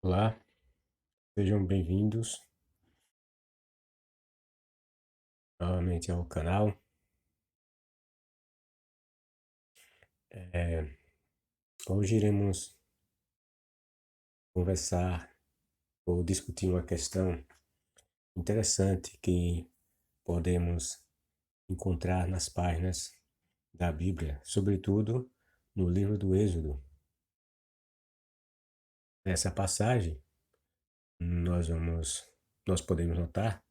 Olá, sejam bem-vindos novamente ao canal. É, Hoje iremos conversar ou discutir uma questão interessante que podemos encontrar nas páginas da Bíblia, sobretudo no livro do Êxodo. Nessa passagem, nós podemos notar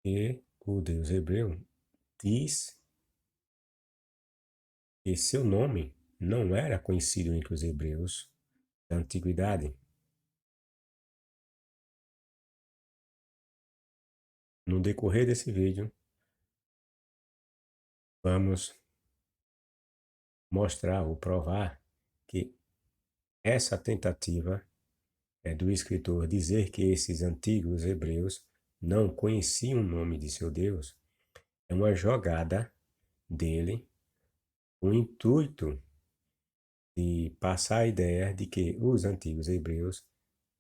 que o Deus hebreu diz que seu nome não era conhecido entre os hebreus da antiguidade. No decorrer desse vídeo, vamos mostrar ou provar que essa tentativa do escritor dizer que esses antigos hebreus não conheciam o nome de seu Deus é uma jogada dele, o intuito de passar a ideia de que os antigos hebreus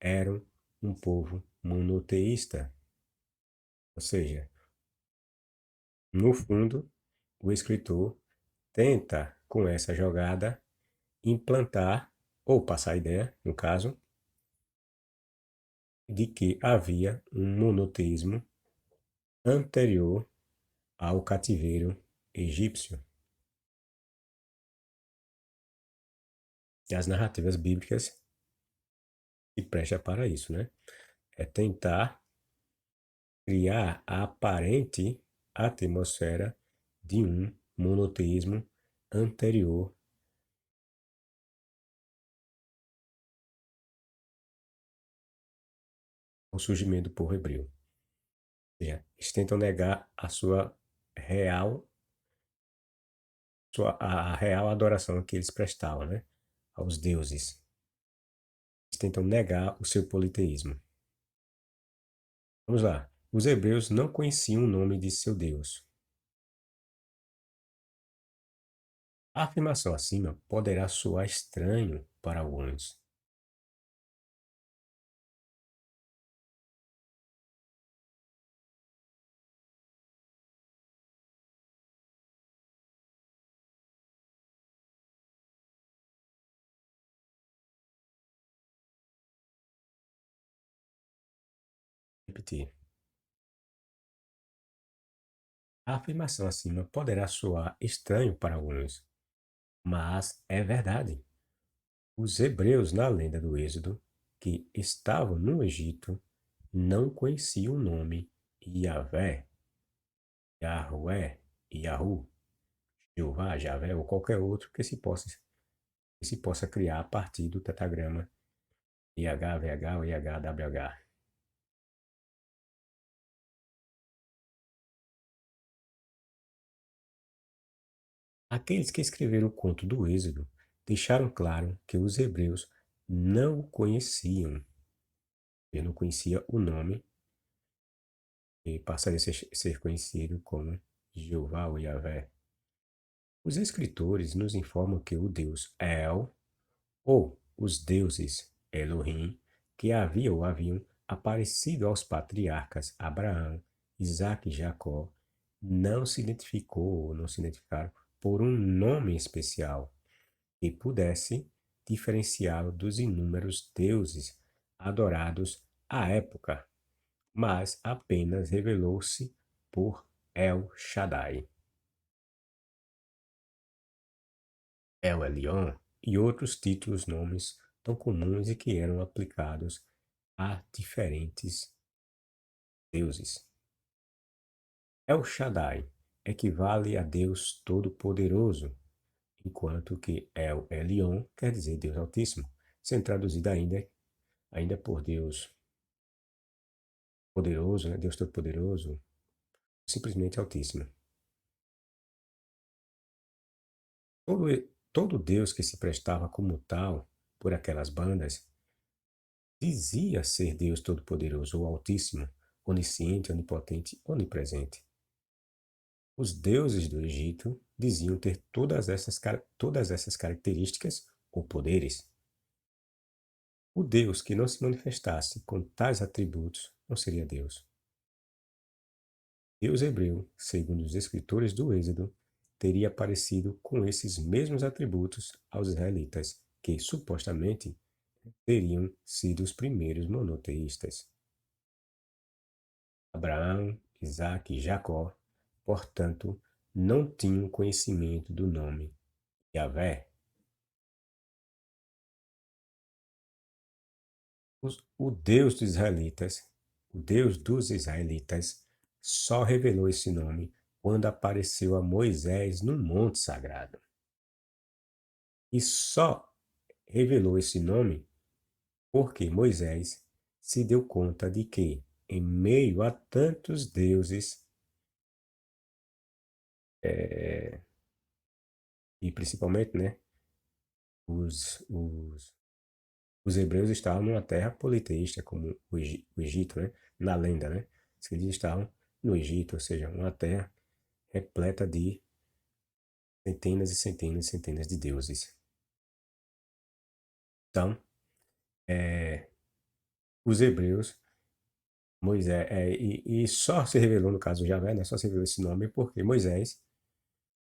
eram um povo monoteísta. Ou seja, no fundo, o escritor tenta, com essa jogada, implantar, ou passar a ideia, no caso, de que havia um monoteísmo anterior ao cativeiro egípcio. E as narrativas bíblicas se prestam para isso, né? É tentar criar a aparente atmosfera de um monoteísmo anterior ao surgimento do povo hebreu. Ou seja, eles tentam negar a real adoração que eles prestavam, né, aos deuses. Eles tentam negar o seu politeísmo. Vamos lá. Os hebreus não conheciam o nome de seu Deus. A afirmação acima poderá soar estranho para alguns. Repetir. A afirmação acima poderá soar estranho para alguns, mas é verdade. Os hebreus na lenda do Êxodo, que estavam no Egito, não conheciam o nome Yahvé, Yahweh, Yahu, Jeová, Javé ou qualquer outro que se possa criar a partir do tetragrama IHVH ou IHWH. Aqueles que escreveram o conto do Êxodo deixaram claro que os hebreus não o conheciam. Ele não conhecia o nome e passaria a ser conhecido como Jeová ou Yahvé. Os escritores nos informam que o deus El, ou os deuses Elohim, que haviam aparecido aos patriarcas Abraão, Isaque e Jacó, não se identificou ou não se identificaram por um nome especial que pudesse diferenciá-lo dos inúmeros deuses adorados à época, mas apenas revelou-se por El Shaddai, El Elyon e outros títulos nomes tão comuns e que eram aplicados a diferentes deuses. El Shaddai equivale a Deus Todo-Poderoso, enquanto que El Elyon quer dizer Deus Altíssimo, sendo traduzido ainda por Deus Poderoso, né? Deus Todo-Poderoso, simplesmente Altíssimo. Todo Deus que se prestava como tal por aquelas bandas dizia ser Deus Todo-Poderoso ou Altíssimo, onisciente, onipotente, onipresente. Os deuses do Egito diziam ter todas essas características ou poderes. O Deus que não se manifestasse com tais atributos não seria Deus. Deus hebreu, segundo os escritores do Êxodo, teria aparecido com esses mesmos atributos aos israelitas, que supostamente teriam sido os primeiros monoteístas. Abraão, Isaque e Jacó, portanto, não tinham conhecimento do nome Yahvé. O Deus dos israelitas, o Deus dos israelitas, só revelou esse nome quando apareceu a Moisés no Monte Sagrado. E só revelou esse nome porque Moisés se deu conta de que, em meio a tantos deuses, e principalmente, né, os, os, os hebreus estavam numa terra politeísta, como o Egito, né, na lenda, né, eles estavam no Egito, ou seja, uma terra repleta de centenas e centenas e centenas de deuses. Então, os hebreus, Moisés, e só se revelou, no caso, Javé, né, só se revelou esse nome porque Moisés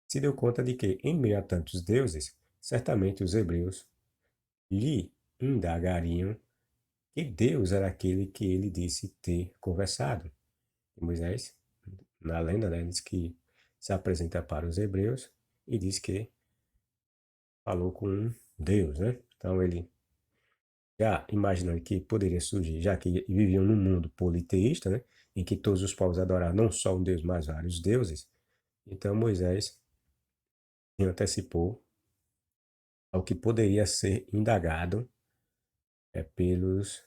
se deu conta de que, em meio a tantos deuses, certamente os hebreus lhe indagariam que Deus era aquele que ele disse ter conversado. E Moisés, na lenda, né, diz que se apresenta para os hebreus e diz que falou com um Deus, né? Então ele já imaginando que poderia surgir, já que viviam num mundo politeísta, né, em que todos os povos adoravam não só um Deus, mas vários deuses, então Moisés antecipou ao que poderia ser indagado pelos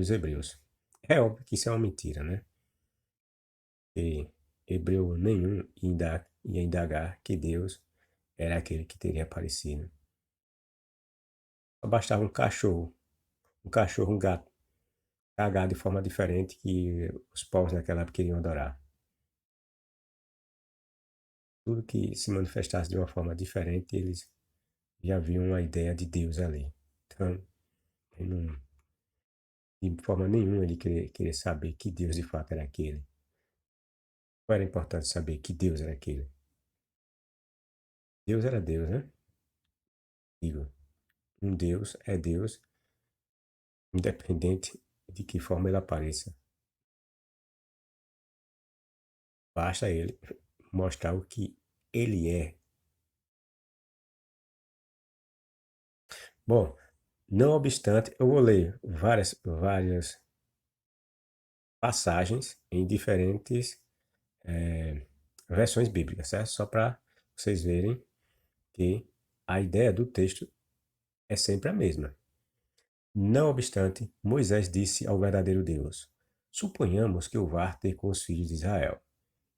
hebreus. É óbvio que isso é uma mentira, né? Que hebreu nenhum ia indagar que Deus era aquele que teria aparecido. Só bastava um gato, cagar de forma diferente que os povos naquela época queriam adorar. Tudo que se manifestasse de uma forma diferente, eles já viam a ideia de Deus ali. Então, não, de forma nenhuma ele queria saber que Deus de fato era aquele. Não era importante saber que Deus era aquele. Deus era Deus, né? Digo, um Deus é Deus, independente de que forma ele apareça. Basta ele mostrar o que ele é. Bom, não obstante, eu vou ler várias passagens em diferentes versões bíblicas, certo? Só para vocês verem que a ideia do texto é sempre a mesma. Não obstante, Moisés disse ao verdadeiro Deus: Suponhamos que eu vá ter com os filhos de Israel,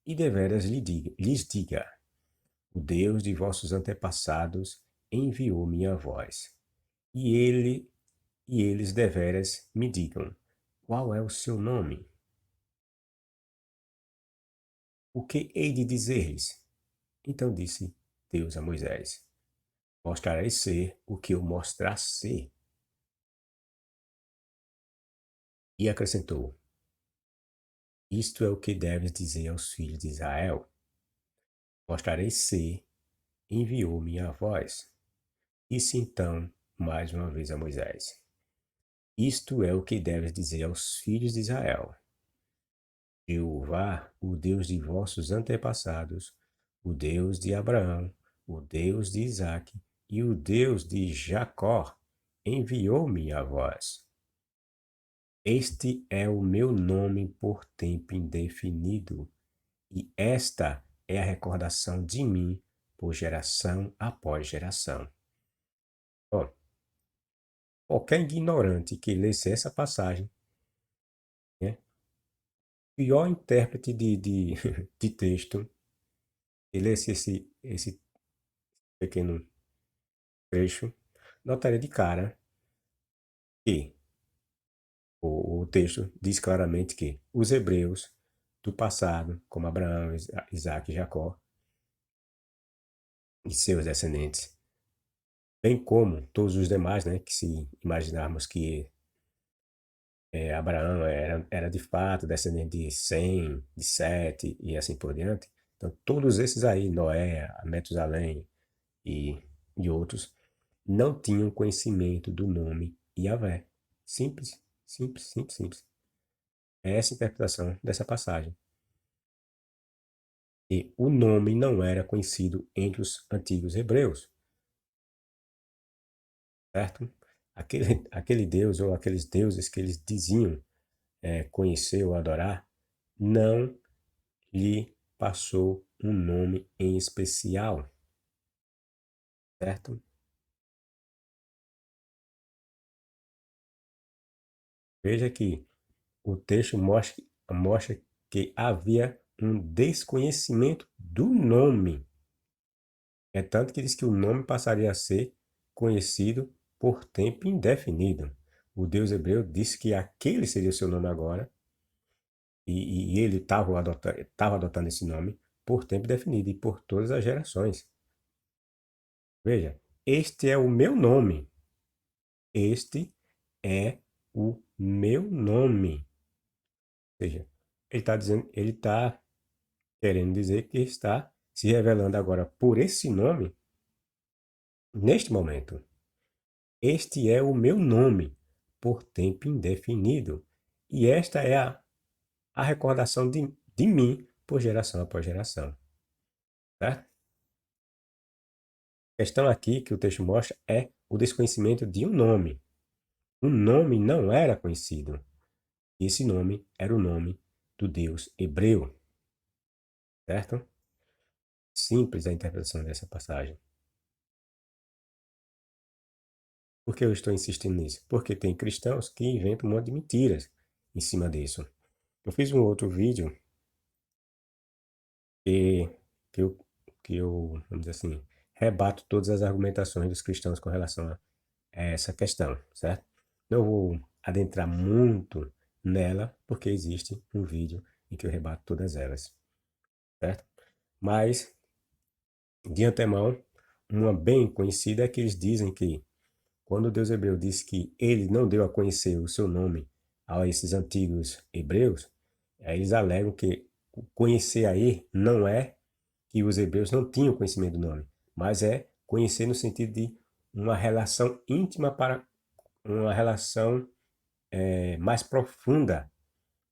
e deveras lhes diga: O Deus de vossos antepassados enviou minha voz. E eles deveras me digam: Qual é o seu nome? O que hei de dizer-lhes? Então disse Deus a Moisés: Mostrarei ser o que eu mostrar ser. E acrescentou: Isto é o que deves dizer aos filhos de Israel: Mostrarei ser, enviou-me a voz. Disse então mais uma vez a Moisés: Isto é o que deves dizer aos filhos de Israel: Jeová, o Deus de vossos antepassados, o Deus de Abraão, o Deus de Isaque e o Deus de Jacó, enviou-me a vós. Este é o meu nome por tempo indefinido, e esta é a recordação de mim por geração após geração. Bom, qualquer ignorante que lesse essa passagem, né, pior intérprete de texto, que lesse esse pequeno trecho, notaria de cara que o texto diz claramente que os hebreus do passado, como Abraão, Isaac e Jacó, e seus descendentes, bem como todos os demais, né, que se imaginarmos que Abraão era de fato descendente de Sem, de Sete e assim por diante. Então, todos esses aí, Noé, Metusalém e, e outros, não tinham conhecimento do nome Yahvé. Simples, simples, simples, simples. É essa a interpretação dessa passagem. E o nome não era conhecido entre os antigos hebreus, certo? Aquele Deus ou aqueles deuses que eles diziam conhecer ou adorar, não lhe passou um nome em especial, certo? Veja que o texto mostra que havia um desconhecimento do nome. É tanto que diz que o nome passaria a ser conhecido por tempo indefinido. O Deus hebreu disse que aquele seria o seu nome agora, e ele estava adotando esse nome por tempo definido e por todas as gerações. Veja, este é o meu nome. Este é o meu nome. Ou seja, ele está querendo dizer que está se revelando agora por esse nome neste momento. Este é o meu nome por tempo indefinido. E esta é a recordação de mim por geração após geração. Certo? A questão aqui que o texto mostra é o desconhecimento de um nome. O nome não era conhecido. Esse nome era o nome do Deus hebreu. Certo? Simples a interpretação dessa passagem. Por que eu estou insistindo nisso? Porque tem cristãos que inventam um monte de mentiras em cima disso. Eu fiz um outro vídeo que, que, eu, que eu, vamos dizer assim, rebato todas as argumentações dos cristãos com relação a essa questão, certo? Não vou adentrar muito nela, porque existe um vídeo em que eu rebato todas elas, certo? Mas, de antemão, uma bem conhecida é que eles dizem que quando o Deus hebreu disse que ele não deu a conhecer o seu nome a esses antigos hebreus, aí eles alegam que conhecer aí não é que os hebreus não tinham conhecimento do nome, mas é conhecer no sentido de uma relação íntima para uma relação mais profunda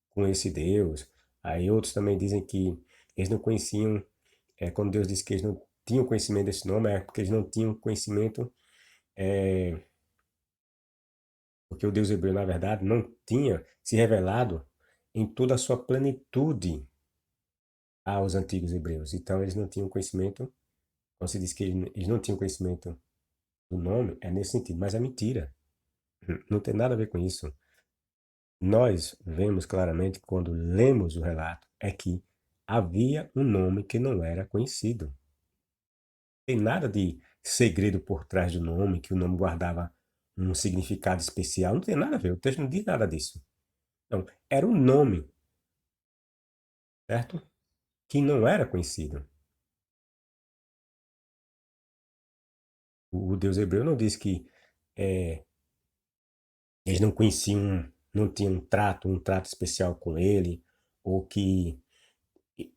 com esse Deus. Aí outros também dizem que eles não conheciam, quando Deus disse que eles não tinham conhecimento desse nome, é porque eles não tinham conhecimento porque o Deus hebreu, na verdade, não tinha se revelado em toda a sua plenitude aos antigos hebreus. Então, eles não tinham conhecimento, quando se diz que eles não tinham conhecimento do nome, é nesse sentido, mas é mentira. Não tem nada a ver com isso. Nós vemos claramente, quando lemos o relato, é que havia um nome que não era conhecido. Não tem nada de segredo por trás do nome, que o nome guardava um significado especial. Não tem nada a ver, o texto não diz nada disso. Não, era um nome, certo? Que não era conhecido. O Deus hebreu não diz que é, eles não conheciam, não tinham um trato especial com ele, ou que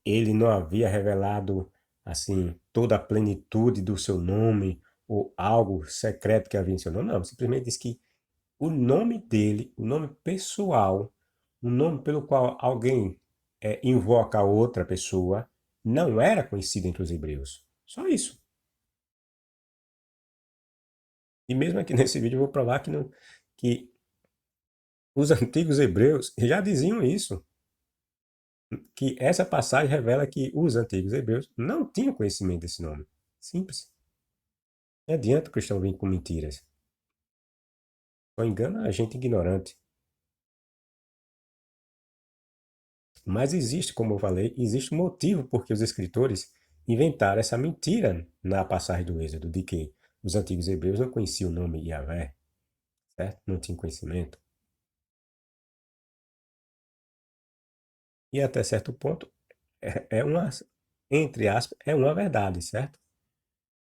ele não havia revelado assim toda a plenitude do seu nome ou algo secreto que havia em seu nome. Não, simplesmente diz que o nome dele, o nome pessoal, o nome pelo qual alguém invoca outra pessoa, não era conhecido entre os hebreus. Só isso. E mesmo aqui nesse vídeo eu vou provar que, não, que os antigos hebreus já diziam isso, que essa passagem revela que os antigos hebreus não tinham conhecimento desse nome. Simples. Não adianta o cristão vir com mentiras. Só engana a gente ignorante. Mas existe, como eu falei, existe um motivo porque os escritores inventaram essa mentira na passagem do Êxodo, de que os antigos hebreus não conheciam o nome Yahvé, certo? Não tinham conhecimento. E até certo ponto é uma, entre aspas, é uma verdade, certo?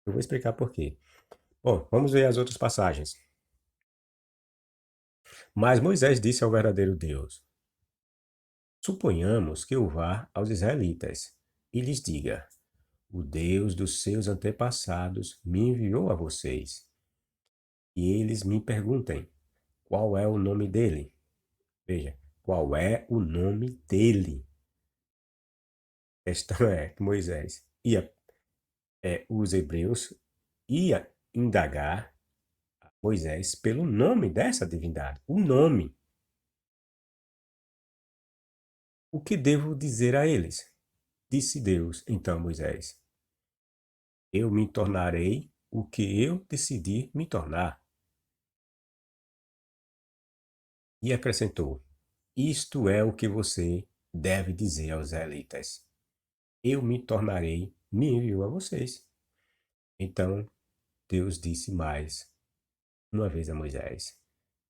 Eu vou explicar por quê. Bom, vamos ver as outras passagens. Mas Moisés disse ao verdadeiro Deus: Suponhamos que eu vá aos israelitas e lhes diga: O Deus dos seus antepassados me enviou a vocês. E eles me perguntem: Qual é o nome dele? Veja, qual é o nome dele? A questão é que Moisés os hebreus ia indagar Moisés pelo nome dessa divindade. O nome. O que devo dizer a eles? Disse Deus então a Moisés: Eu me tornarei o que eu decidi me tornar. E acrescentou: Isto é o que você deve dizer aos israelitas: Eu me tornarei, me enviou a vocês. Então Deus disse mais uma vez a Moisés: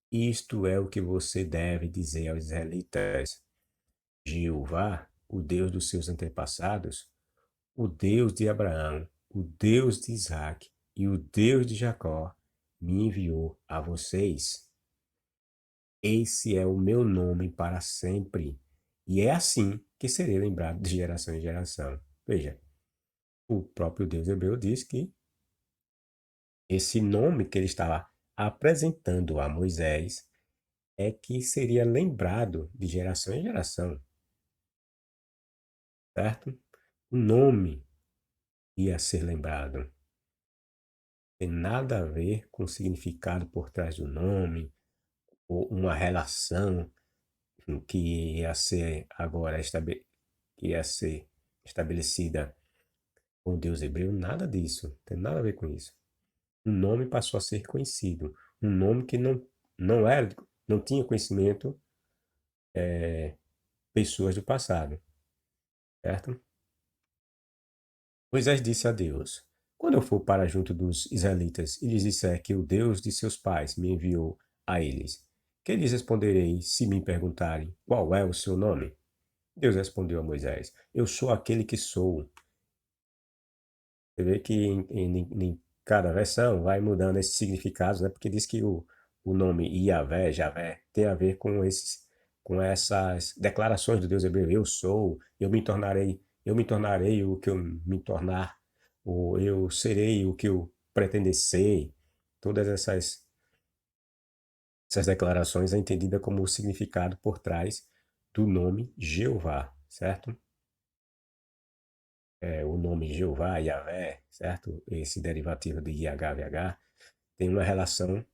Isto é o que você deve dizer aos israelitas: Jeová, o Deus dos seus antepassados, o Deus de Abraão, o Deus de Isaac e o Deus de Jacó, me enviou a vocês. Esse é o meu nome para sempre, e é assim que serei lembrado de geração em geração. Veja, o próprio Deus hebreu diz que esse nome que ele estava apresentando a Moisés é que seria lembrado de geração em geração, certo? O nome ia ser lembrado. Tem nada a ver com o significado por trás do nome, ou uma relação que ia ser agora que ia ser estabelecida com o Deus hebreu, nada disso, tem nada a ver com isso. Um nome passou a ser conhecido, um nome que não era, não tinha conhecimento pessoas do passado, certo? Moisés disse a Deus: Quando eu for para junto dos israelitas e lhes disser que o Deus de seus pais me enviou a eles, que lhes responderei se me perguntarem qual é o seu nome? Deus respondeu a Moisés: Eu sou aquele que sou. Você vê que em cada versão vai mudando esses significados, né? Porque diz que o nome Iavé, Javé, tem a ver com essas declarações do Deus hebreu. Eu sou, eu me tornarei o que eu me tornar, ou eu serei o que eu pretender ser. Todas essas declarações é entendida como o significado por trás do nome Jeová, certo? O nome Jeová, Yahvé, certo? Esse derivativo de IHVH tem uma relação,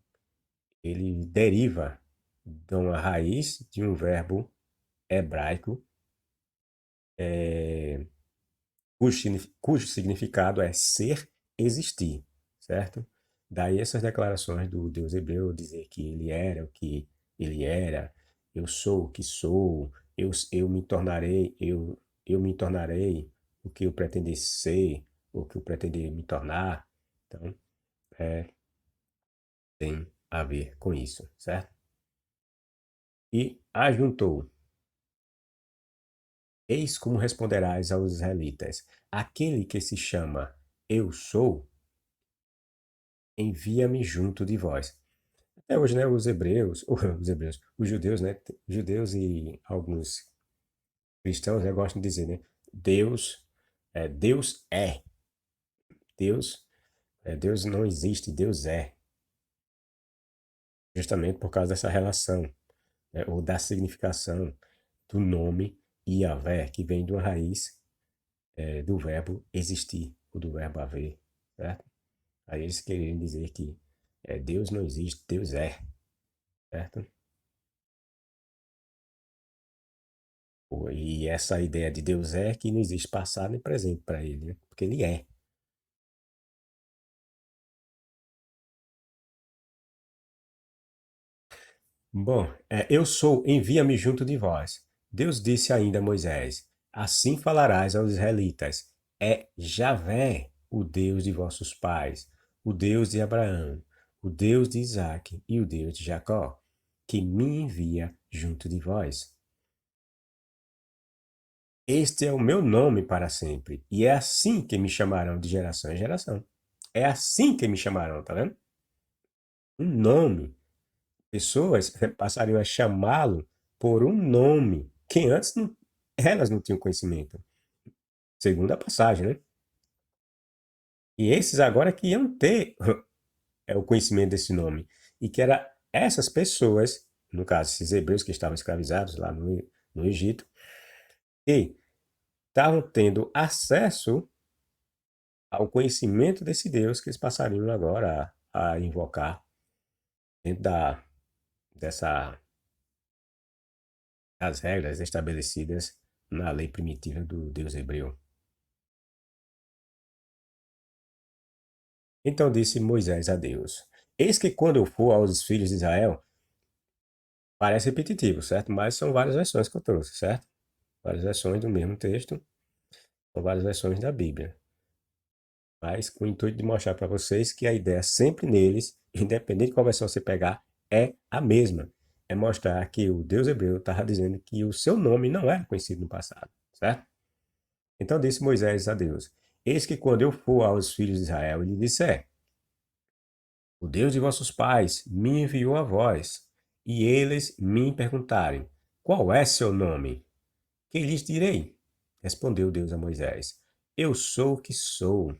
ele deriva de uma raiz de um verbo hebraico, cujo significado é ser, existir, certo? Daí essas declarações do Deus hebreu dizer que ele era o que ele era, eu sou o que sou, eu me tornarei, eu me tornarei o que eu pretender ser, o que eu pretender me tornar. Então, tem a ver com isso, certo? E ajuntou: Eis como responderás aos israelitas: Aquele que se chama Eu sou, envia-me junto de vós. Até hoje, né, os hebreus, os judeus, né, judeus e alguns cristãos, né, gostam de dizer, né, Deus é, Deus, Deus não existe, Deus é, justamente por causa dessa relação, né, ou da significação do nome Yahvé, que vem de uma raiz do verbo existir, ou do verbo haver, certo? Aí eles querem dizer que Deus não existe, Deus é, certo? E essa ideia de Deus é que não existe passado nem presente para ele, né? Porque ele é. Bom, eu sou, envia-me junto de vós. Deus disse ainda a Moisés: Assim falarás aos israelitas: É Javé, o Deus de vossos pais, o Deus de Abraão, o Deus de Isaque e o Deus de Jacó, que me envia junto de vós. Este é o meu nome para sempre, e é assim que me chamarão de geração em geração. É assim que me chamarão, tá vendo? Um nome. Pessoas passariam a chamá-lo por um nome que antes não, elas não tinham conhecimento. Segundo a passagem, né? E esses agora que iam ter o conhecimento desse nome. E que era essas pessoas, no caso, esses hebreus que estavam escravizados lá no Egito, e estavam tendo acesso ao conhecimento desse Deus que eles passariam agora a invocar dentro dessa, das regras estabelecidas na lei primitiva do Deus hebreu. Então disse Moisés a Deus: Eis que quando eu for aos filhos de Israel, parece repetitivo, certo? Mas são várias versões que eu trouxe, certo? Várias versões do mesmo texto, são várias versões da Bíblia. Mas com o intuito de mostrar para vocês que a ideia sempre neles, independente de qual versão você pegar, é a mesma. É mostrar que o Deus hebreu estava dizendo que o seu nome não era conhecido no passado, certo? Então disse Moisés a Deus: Eis que quando eu for aos filhos de Israel, ele disser: O Deus de vossos pais me enviou a vós, e eles me perguntarem: Qual é seu nome? Que lhes direi? Respondeu Deus a Moisés: Eu sou o que sou.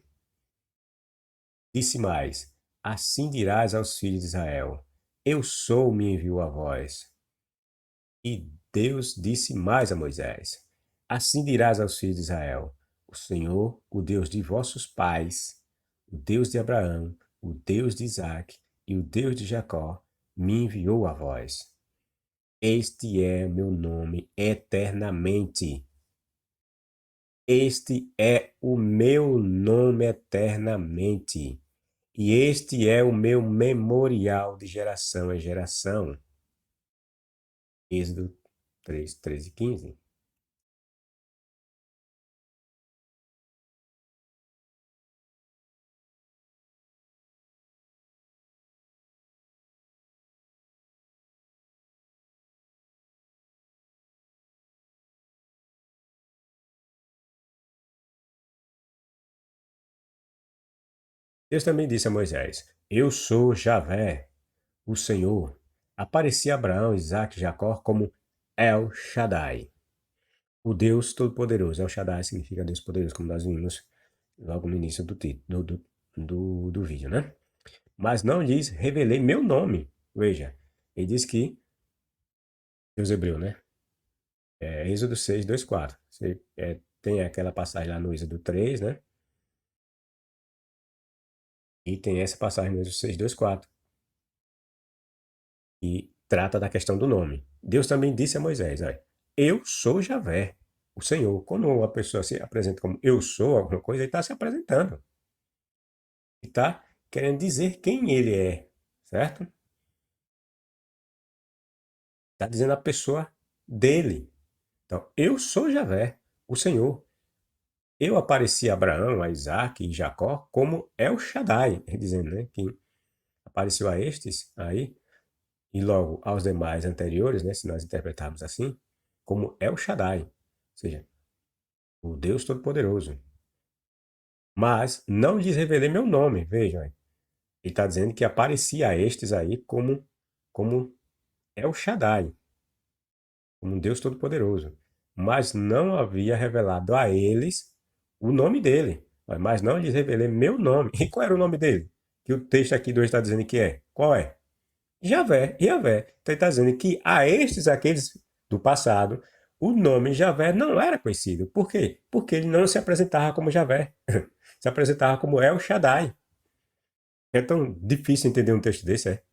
Disse mais: Assim dirás aos filhos de Israel: Eu sou, me enviou a vós. E Deus disse mais a Moisés: Assim dirás aos filhos de Israel: O Senhor, o Deus de vossos pais, o Deus de Abraão, o Deus de Isaque e o Deus de Jacó, me enviou a vós. Este é meu nome eternamente. Este é o meu nome eternamente. E este é o meu memorial de geração em geração. Êxodo 3, 13 e 15. Deus também disse a Moisés: Eu sou Javé, o Senhor. Apareci a Abraão, Isaque e Jacó como El Shaddai, o Deus Todo-Poderoso. El Shaddai significa Deus Poderoso, como nós vimos logo no início do vídeo, né? Mas não lhes revelei meu nome. Veja, ele diz que, Deus hebreu, né? Êxodo 6, 2, 4. Você tem aquela passagem lá no Êxodo 3, né? E tem essa passagem no Êxodo 6, 2, 4, que trata da questão do nome. Deus também disse a Moisés: olha, eu sou Javé, o Senhor. Quando uma pessoa se apresenta como eu sou alguma coisa, ele está se apresentando. Ele está querendo dizer quem ele é, certo? Está dizendo a pessoa dele. Então, eu sou Javé, o Senhor. Eu apareci a Abraão, a Isaac e Jacó como El Shaddai, dizendo, né, que apareceu a estes aí e logo aos demais anteriores, né, se nós interpretarmos assim, como El Shaddai, ou seja, o Deus Todo-Poderoso. Mas não lhes revelei meu nome, vejam. Ele está dizendo que aparecia a estes aí como El Shaddai, como um Deus Todo-Poderoso. Mas não havia revelado a eles o nome dele. Mas não lhes revelei meu nome. E qual era o nome dele? Que o texto aqui do hoje está dizendo que é. Qual é? Javé, Javé. Então ele está dizendo que a estes, aqueles do passado, o nome Javé não era conhecido. Por quê? Porque ele não se apresentava como Javé. Se apresentava como El Shaddai. É tão difícil entender um texto desse, é?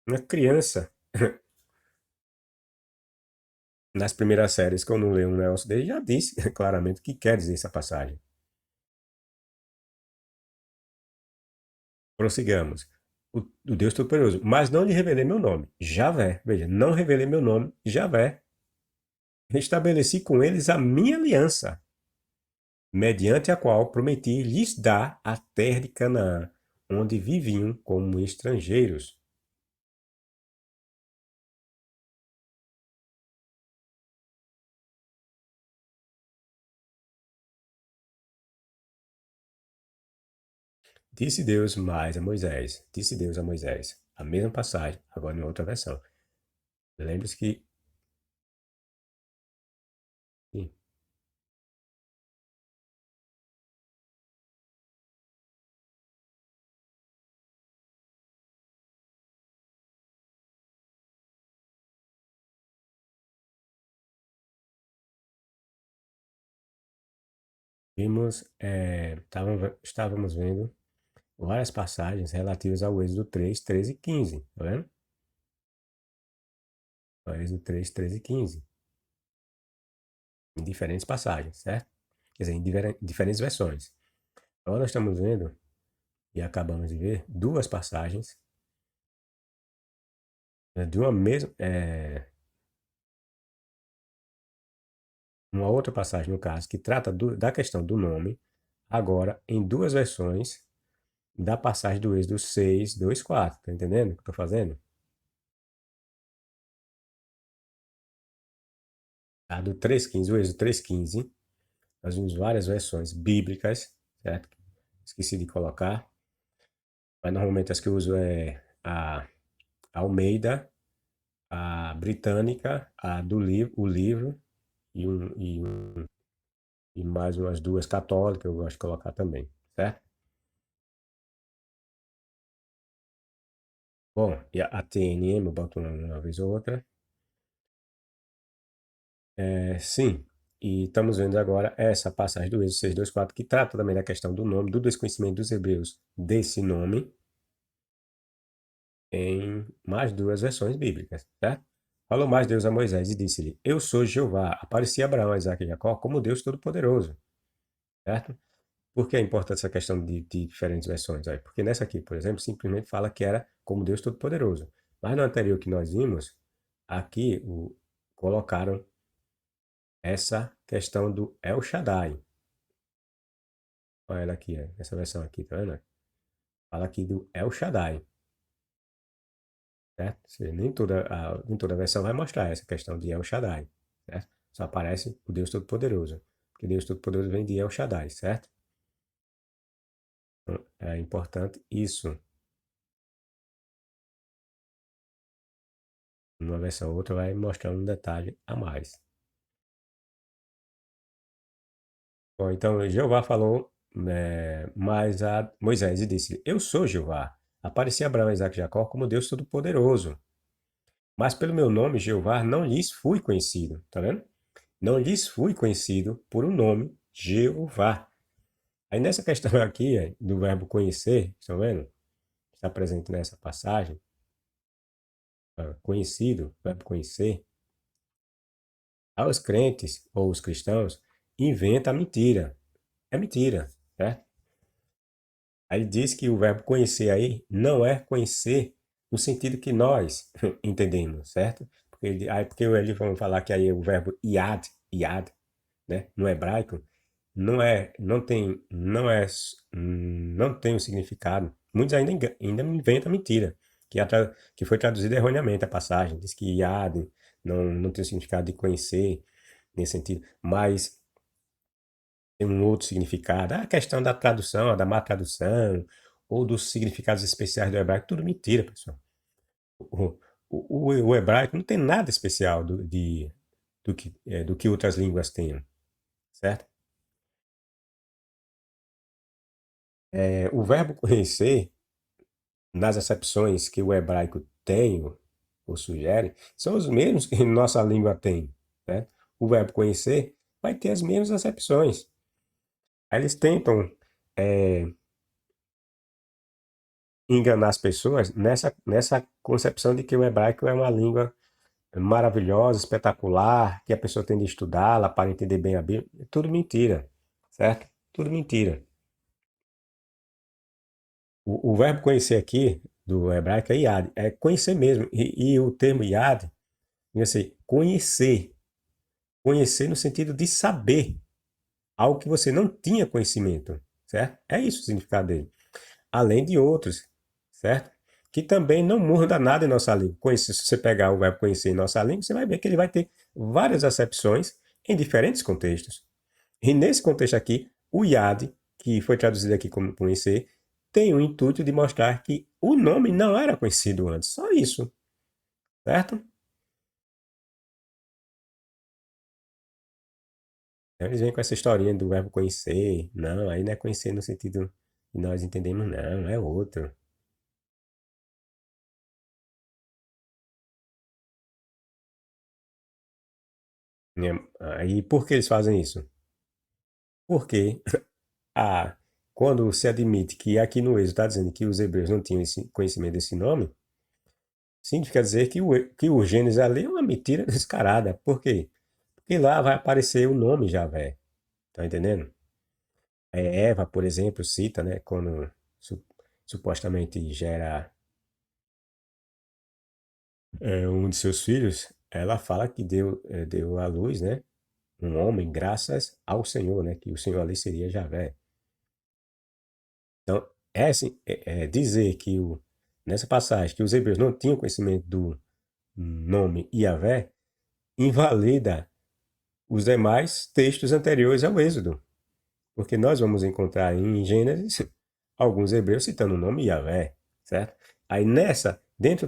Uma criança, nas primeiras séries, quando lê um negócio dele, já disse claramente o que quer dizer essa passagem. Prossigamos. O Deus Todo-Poderoso. Mas não lhe revelei meu nome. Javé. Veja, não revelei meu nome. Javé. Estabeleci com eles a minha aliança, mediante a qual prometi lhes dar a terra de Canaã, onde viviam como estrangeiros. Disse Deus mais a Moisés. Disse Deus a Moisés. A mesma passagem, agora em outra versão. Lembre-se que sim, estávamos vendo várias passagens relativas ao Êxodo 3, 13 e 15, tá vendo? O Êxodo 3, 13 e 15, em diferentes passagens, certo? Quer dizer, em diferentes versões. Agora nós estamos vendo, e acabamos de ver, duas passagens de uma mesma, uma outra passagem, no caso, que trata da questão do nome, agora em duas versões da passagem do Êxodo 6, 2, 4. Tá entendendo o que eu tô fazendo? A do 3,15, o Êxodo 3,15, nós vimos várias versões bíblicas, certo? Esqueci de colocar, mas normalmente as que eu uso é a Almeida, a Britânica, a do livro, o livro e mais umas duas católicas eu gosto de colocar também, certo? Bom, e a TNM eu boto uma vez ou outra. Sim, e estamos vendo agora essa passagem do Êxodo 6:2-4 que trata também da questão do nome, do desconhecimento dos hebreus desse nome, em mais duas versões bíblicas, certo? Falou mais Deus a Moisés e disse-lhe: Eu sou Jeová. Aparecia Abraão, Isaque e Jacó como Deus Todo-Poderoso, certo? Por que é importante essa questão de diferentes versões aí? Porque nessa aqui, por exemplo, simplesmente fala que era como Deus Todo-Poderoso. Mas no anterior que nós vimos, aqui colocaram essa questão do El Shaddai. Olha ela aqui, essa versão aqui, tá vendo? Fala aqui do El Shaddai, certo? Nem toda versão vai mostrar essa questão de El Shaddai, certo? Só aparece o Deus Todo-Poderoso, porque Deus Todo-Poderoso vem de El Shaddai, certo? Então, é importante isso. Uma versão ou outra vai mostrar um detalhe a mais. Bom, então Jeová falou mais a Moisés e disse: Eu sou Jeová. Apareci a Abraão, Isaque e Jacó como Deus Todo-Poderoso. Mas pelo meu nome, Jeová, não lhes fui conhecido. Tá vendo? Não lhes fui conhecido por um nome, Jeová. Aí nessa questão aqui do verbo conhecer, estão vendo? Está presente nessa passagem. Conhecido, verbo conhecer. Aos crentes ou os cristãos, inventa a mentira. É mentira, certo? Aí diz que o verbo conhecer aí não é conhecer no sentido que nós entendemos, certo? Porque eles vão falar que aí o verbo iad, né, no hebraico, não tem um significado. Muitos ainda inventam mentira, que foi traduzida erroneamente a passagem. Diz que iad não tem o significado de conhecer, nesse sentido. Mas tem um outro significado. A questão da tradução, da má tradução, ou dos significados especiais do hebraico, tudo mentira, pessoal. O, o hebraico não tem nada especial do que outras línguas têm, certo? O verbo conhecer, nas acepções que o hebraico tem ou sugere, são os mesmos que nossa língua tem, né? O verbo conhecer vai ter as mesmas acepções. Aí eles tentam é, enganar as pessoas nessa concepção de que o hebraico é uma língua maravilhosa, espetacular, que a pessoa tem de estudá-la para entender bem a Bíblia. É tudo mentira, certo? Tudo mentira. O verbo conhecer aqui, do hebraico, é iad, é conhecer mesmo. E o termo iad, assim, conhecer. Conhecer no sentido de saber algo que você não tinha conhecimento, certo? É isso o significado dele. Além de outros, certo? Que também não muda nada em nossa língua. Conhecer, se você pegar o verbo conhecer em nossa língua, você vai ver que ele vai ter várias acepções em diferentes contextos. E nesse contexto aqui, o iad, que foi traduzido aqui como conhecer, tem o intuito de mostrar que o nome não era conhecido antes. Só isso, certo? Eles vêm com essa historinha do verbo conhecer. Não, aí não é conhecer no sentido que nós entendemos, não, é outro. Aí por que eles fazem isso? Porque ah, quando se admite que aqui no Êxodo está dizendo que os hebreus não tinham esse conhecimento desse nome, significa dizer que o Gênesis ali é uma mentira descarada. Por quê? Porque lá vai aparecer o nome Javé. Tá entendendo? Eva, por exemplo, cita, né, quando su- supostamente gera um de seus filhos, ela fala que deu à luz, né, um homem graças ao Senhor, né, que o Senhor ali seria Javé. Então, dizer que nessa passagem que os hebreus não tinham conhecimento do nome Yahvé, invalida os demais textos anteriores ao Êxodo. Porque nós vamos encontrar em Gênesis alguns hebreus citando o nome Yahvé, certo? Aí dentro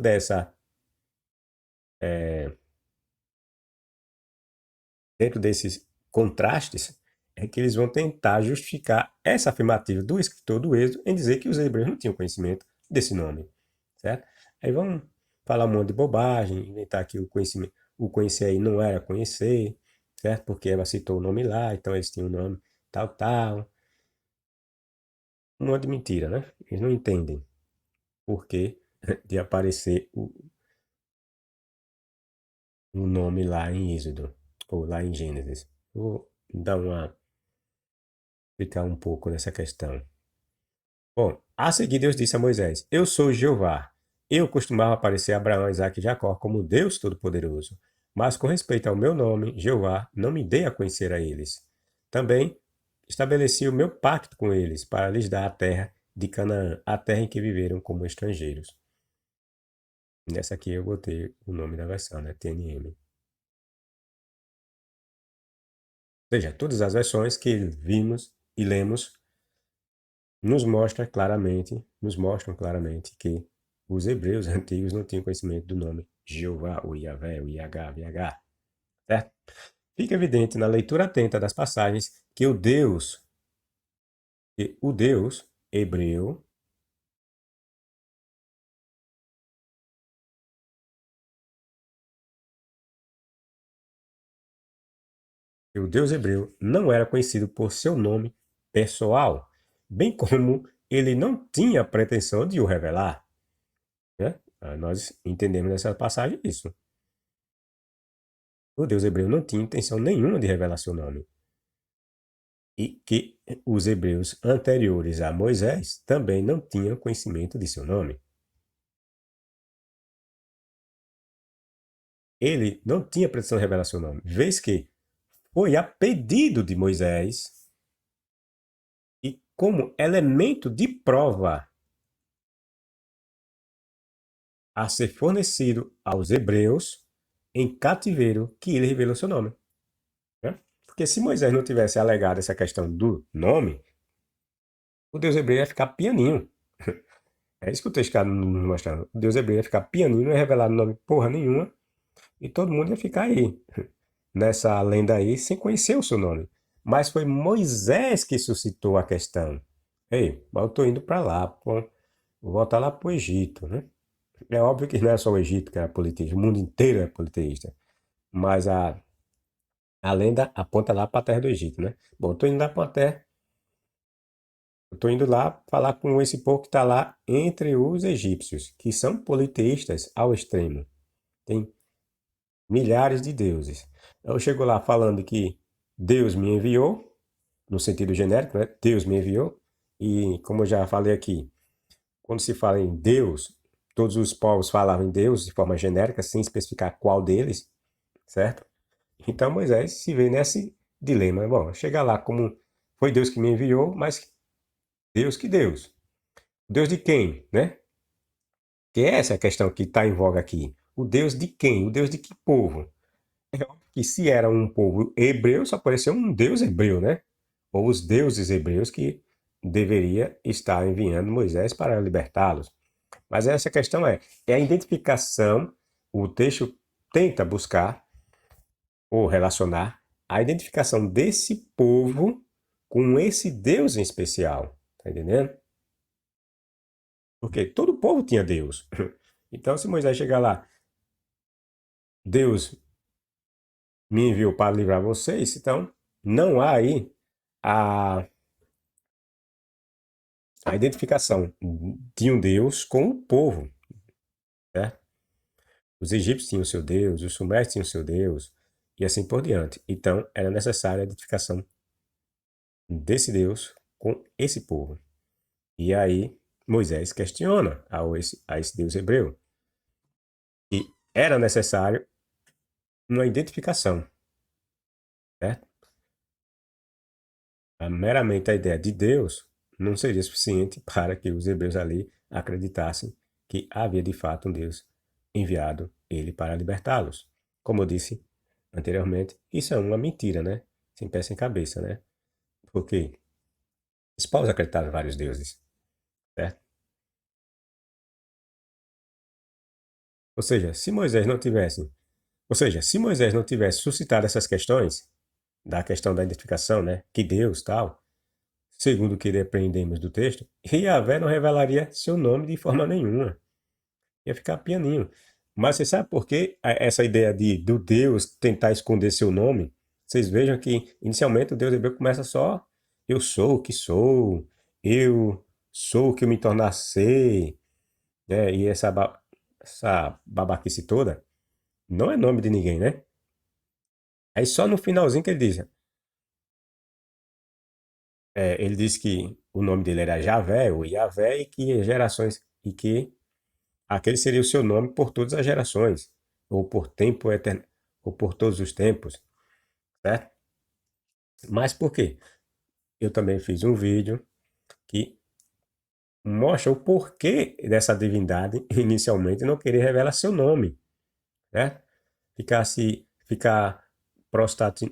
desses contrastes, é que eles vão tentar justificar essa afirmativa do escritor do Êxodo em dizer que os hebreus não tinham conhecimento desse nome, certo? Aí vão falar um monte de bobagem, inventar que o conhecer aí não era conhecer, certo? Porque ela citou o nome lá, então eles tinham o nome tal, tal. Um monte de mentira, né? Eles não entendem por que de aparecer o nome lá em Êxodo, ou lá em Gênesis. Vou dar uma explicar um pouco dessa questão. Bom, a seguir Deus disse a Moisés: Eu sou Jeová. Eu costumava aparecer a Abraão, Isaac e Jacó como Deus Todo-Poderoso. Mas com respeito ao meu nome, Jeová, não me dei a conhecer a eles. Também estabeleci o meu pacto com eles para lhes dar a terra de Canaã, a terra em que viveram como estrangeiros. Nessa aqui eu botei o nome da versão, né? TNM. Ou seja, todas as versões que vimos e lemos nos mostram claramente que os hebreus antigos não tinham conhecimento do nome Jeová, o Yahvé, o YHWH, certo? Fica evidente na leitura atenta das passagens que o Deus hebreu, que o Deus hebreu não era conhecido por seu nome pessoal, bem como ele não tinha pretensão de o revelar, né? Nós entendemos nessa passagem isso. O Deus hebreu não tinha intenção nenhuma de revelar seu nome. E que os hebreus anteriores a Moisés também não tinham conhecimento de seu nome. Ele não tinha pretensão de revelar seu nome, vez que foi a pedido de Moisés e como elemento de prova a ser fornecido aos hebreus em cativeiro que ele revelou seu nome, né? Porque se Moisés não tivesse alegado essa questão do nome, o Deus hebreu ia ficar pianinho. É isso que o texto está nos mostrando. O Deus hebreu ia ficar pianinho, não ia revelar nome porra nenhuma, e todo mundo ia ficar aí, nessa lenda aí, sem conhecer o seu nome. Mas foi Moisés que suscitou a questão. Ei, eu estou indo para lá, pô, vou voltar lá para o Egito, né? É óbvio que não é só o Egito que é politeísta, o mundo inteiro é politeísta. Mas a lenda aponta lá para a terra do Egito, né? Bom, estou indo lá para a terra, estou indo lá falar com esse povo que está lá entre os egípcios, que são politeístas ao extremo. Tem milhares de deuses. Eu chego lá falando que Deus me enviou, no sentido genérico, né? Deus me enviou. E como eu já falei aqui, quando se fala em Deus, todos os povos falavam em Deus de forma genérica, sem especificar qual deles, certo? Então Moisés se vê nesse dilema. Bom, chega lá como foi Deus que me enviou, mas Deus que Deus. Deus de quem, né? Que é essa a questão que está em voga aqui. O Deus de quem? O Deus de que povo? É óbvio que se era um povo hebreu, só apareceu um Deus hebreu, né? Ou os deuses hebreus que deveria estar enviando Moisés para libertá-los. Mas essa questão é a identificação, o texto tenta buscar ou relacionar a identificação desse povo com esse Deus em especial. Tá entendendo? Porque todo povo tinha Deus. Então, se Moisés chegar lá, Deus me enviou para livrar vocês, então não há aí a, a identificação de um Deus com o povo. Certo? Os egípcios tinham o seu Deus, os sumérios tinham o seu Deus, e assim por diante. Então, era necessária a identificação desse Deus com esse povo. E aí, Moisés questiona a esse Deus hebreu. E era necessário uma identificação, certo? Meramente a ideia de Deus não seria suficiente para que os hebreus ali acreditassem que havia de fato um Deus enviado ele para libertá-los. Como eu disse anteriormente, isso é uma mentira, né? Sem pé sem cabeça, né? Porque os povos acreditavam em vários deuses, certo? Ou seja, se Moisés não tivesse suscitado essas questões, da questão da identificação, né? Que Deus, tal, segundo o que depreendemos do texto, Yahvé não revelaria seu nome de forma nenhuma. Ia ficar pianinho. Mas você sabe por que essa ideia do Deus tentar esconder seu nome? Vocês vejam que inicialmente o Deus hebreu começa só eu sou o que sou, eu sou o que eu me tornar ser, né? E essa babaquice toda não é nome de ninguém, né? Aí só no finalzinho que ele diz que o nome dele era Javé, ou Yahvé, e que gerações, e que aquele seria o seu nome por todas as gerações, ou por tempo eterno, ou por todos os tempos, certo? Mas por quê? Eu também fiz um vídeo que mostra o porquê dessa divindade inicialmente não querer revelar seu nome, né? Ficar prostrado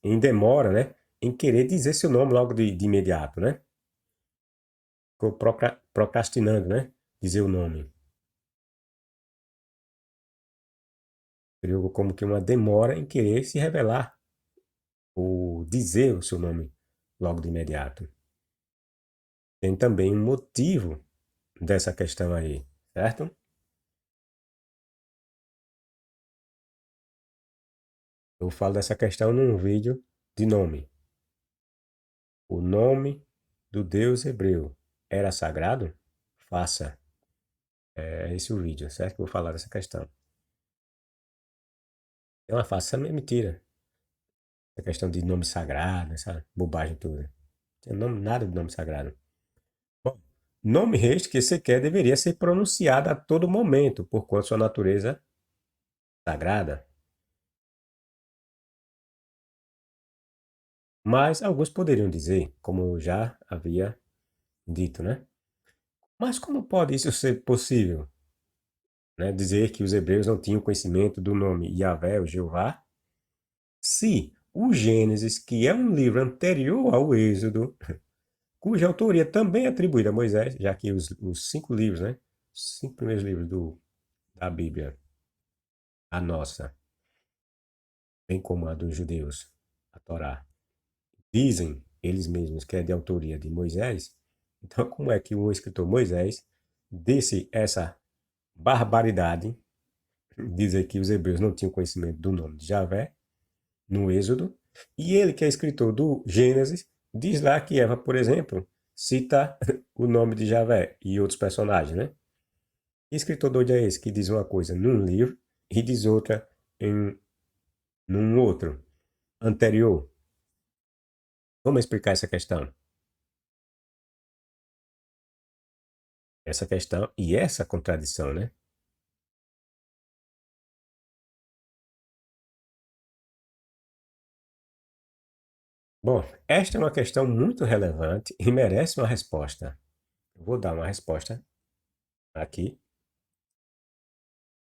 em demora, né? Em querer dizer seu nome logo de imediato, né? Ficou procrastinando, né? Dizer o nome. Criou como que uma demora em querer se revelar ou dizer o seu nome logo de imediato. Tem também um motivo dessa questão aí, certo? Eu falo dessa questão num vídeo de nome. O nome do Deus hebreu era sagrado? Faça. É esse o vídeo, certo? Que eu vou falar dessa questão. É uma faça, é mentira. A questão de nome sagrado, essa bobagem toda. Não tem nada de nome sagrado. Bom, nome este que sequer deveria ser pronunciado a todo momento, por quanto sua natureza sagrada. Mas alguns poderiam dizer, como eu já havia dito, né? Mas como pode isso ser possível? Né? Dizer que os hebreus não tinham conhecimento do nome Yahvé, ou Jeová, se o Gênesis, que é um livro anterior ao Êxodo, cuja autoria também é atribuída a Moisés, já que os 5 livros, né? Os 5 primeiros livros da Bíblia, a nossa, bem como a dos judeus, a Torá, dizem eles mesmos que é de autoria de Moisés, então como é que o escritor Moisés disse essa barbaridade, dizer que os hebreus não tinham conhecimento do nome de Javé, no Êxodo, e ele que é escritor do Gênesis, diz lá que Eva, por exemplo, cita o nome de Javé e outros personagens, né? Que escritor doido é esse que diz uma coisa num livro e diz outra num outro, anterior? Vamos explicar essa questão. Essa questão e essa contradição, né? Bom, esta é uma questão muito relevante e merece uma resposta. Eu vou dar uma resposta aqui.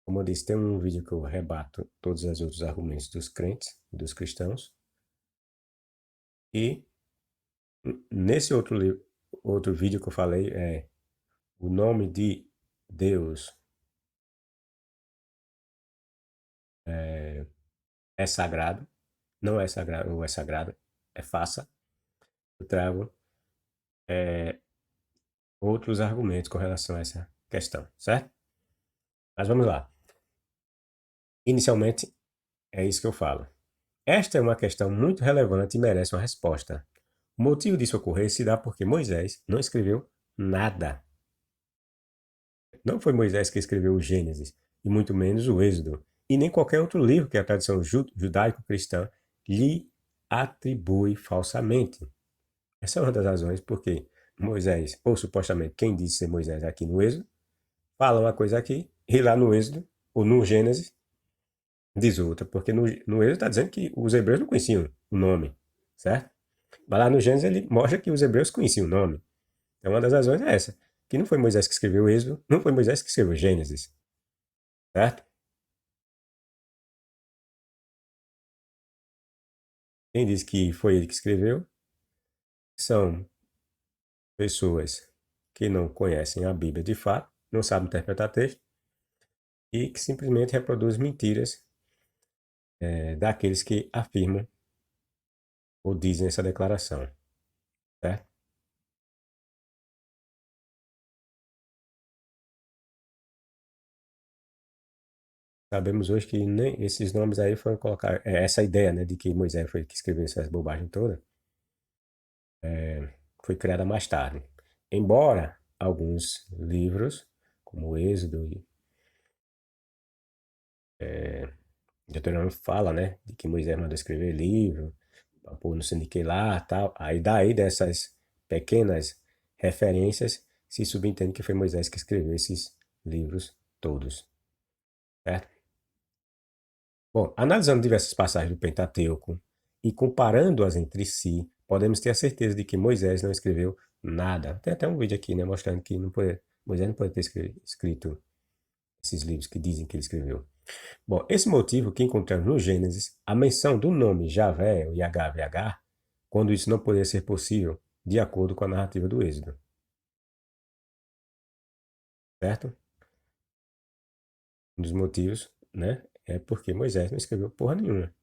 Como eu disse, tem um vídeo que eu rebato todos os outros argumentos dos crentes, dos cristãos. E Nesse outro vídeo que eu falei, o nome de Deus é sagrado, não é sagrado, ou é sagrado, é faça. Eu trago outros argumentos com relação a essa questão, certo? Mas vamos lá. Inicialmente, é isso que eu falo. Esta é uma questão muito relevante e merece uma resposta. O motivo disso ocorrer se dá porque Moisés não escreveu nada. Não foi Moisés que escreveu o Gênesis, e muito menos o Êxodo, e nem qualquer outro livro que a tradição judaico-cristã lhe atribui falsamente. Essa é uma das razões porque Moisés, ou supostamente quem disse ser Moisés aqui no Êxodo, fala uma coisa aqui, e lá no Êxodo, ou no Gênesis, diz outra, porque no Êxodo está dizendo que os hebreus não conheciam o nome, certo? Mas lá no Gênesis ele mostra que os hebreus conheciam o nome. Então uma das razões é essa, que não foi Moisés que escreveu o Êxodo, não foi Moisés que escreveu o Gênesis, certo? Quem diz que foi ele que escreveu são pessoas que não conhecem a Bíblia de fato, não sabem interpretar texto e que simplesmente reproduzem mentiras daqueles que afirmam ou dizem essa declaração, certo? Sabemos hoje que nem esses nomes aí foram colocados, essa ideia, né, de que Moisés foi que escreveu essas bobagens todas, foi criada mais tarde. Embora alguns livros, como o Êxodo e Deuteronômio fala, né, de que Moisés mandou escrever livro, para pôr não sei de que lá, tal. Aí daí dessas pequenas referências se subentende que foi Moisés que escreveu esses livros todos, certo? Bom, analisando diversas passagens do Pentateuco e comparando-as entre si, podemos ter a certeza de que Moisés não escreveu nada. Tem até um vídeo aqui, né, mostrando que Moisés não pode ter escrito esses livros que dizem que ele escreveu. Bom, esse motivo que encontramos no Gênesis, a menção do nome Javé, ou YHWH, quando isso não poderia ser possível, de acordo com a narrativa do Êxodo, certo? Um dos motivos, né, é porque Moisés não escreveu porra nenhuma.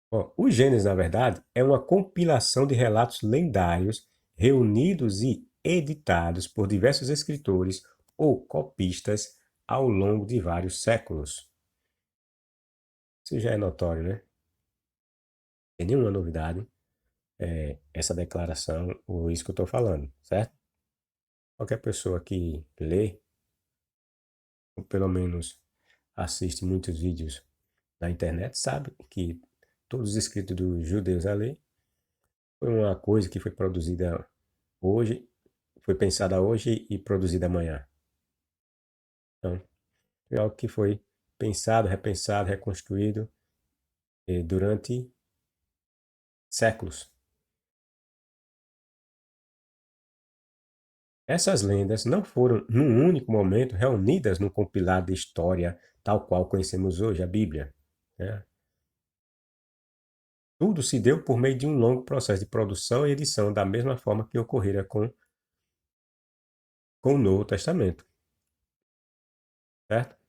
Bom, o Gênesis, na verdade, é uma compilação de relatos lendários reunidos e editados por diversos escritores ou copistas ao longo de vários séculos. Isso já é notório, né? Tem nenhuma novidade essa declaração ou isso que eu estou falando, certo? Qualquer pessoa que lê, ou pelo menos assiste muitos vídeos na internet, sabe que todos os escritos dos judeus ali foi uma coisa que foi produzida hoje, foi pensada hoje e produzida amanhã. Então, é algo que foi pensado, repensado, reconstruído durante séculos. Essas lendas não foram, num único momento, reunidas num compilado de história tal qual conhecemos hoje, a Bíblia, né? Tudo se deu por meio de um longo processo de produção e edição, da mesma forma que ocorrera com o Novo Testamento, certo?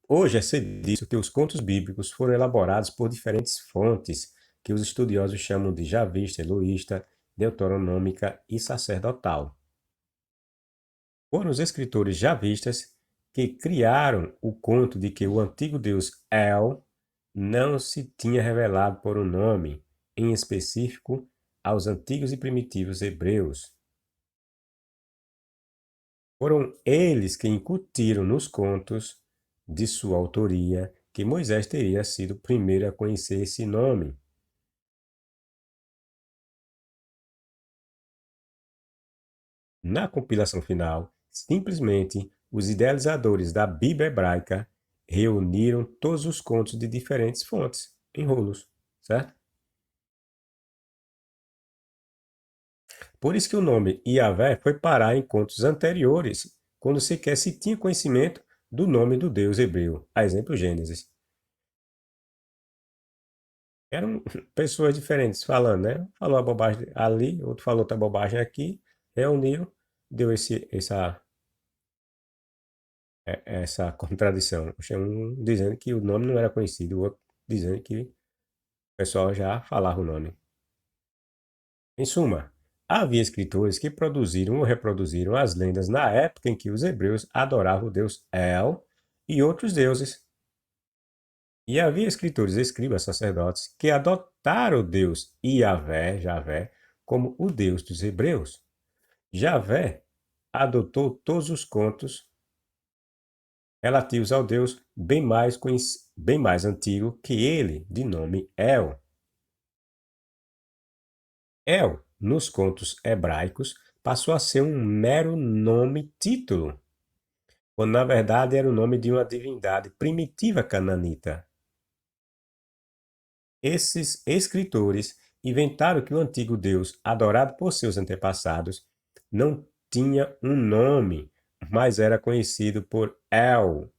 Hoje é ser disso que os contos bíblicos foram elaborados por diferentes fontes, que os estudiosos chamam de javista, eloísta, deuteronômica e sacerdotal. Foram os escritores javistas que criaram o conto de que o antigo deus El não se tinha revelado por um nome em específico aos antigos e primitivos hebreus. Foram eles que incutiram nos contos de sua autoria que Moisés teria sido o primeiro a conhecer esse nome. Na compilação final, simplesmente os idealizadores da Bíblia hebraica reuniram todos os contos de diferentes fontes em rolos, certo? Por isso que o nome Yahvé foi parar em contos anteriores, quando sequer se tinha conhecimento do nome do Deus hebreu, a exemplo Gênesis. Eram pessoas diferentes falando, né? Falou a bobagem ali, outro falou outra bobagem aqui, reuniu, deu essa contradição. Um dizendo que o nome não era conhecido, o outro dizendo que o pessoal já falava o nome. Em suma, havia escritores que produziram ou reproduziram as lendas na época em que os hebreus adoravam o deus El e outros deuses. E havia escritores, escribas, sacerdotes que adotaram o deus Javé, como o deus dos hebreus. Javé adotou todos os contos relativos ao deus bem mais antigo que ele, de nome El. El, nos contos hebraicos, passou a ser um mero nome-título, quando na verdade era o nome de uma divindade primitiva cananita. Esses escritores inventaram que o antigo deus, adorado por seus antepassados, não tinha um nome, mas era conhecido por El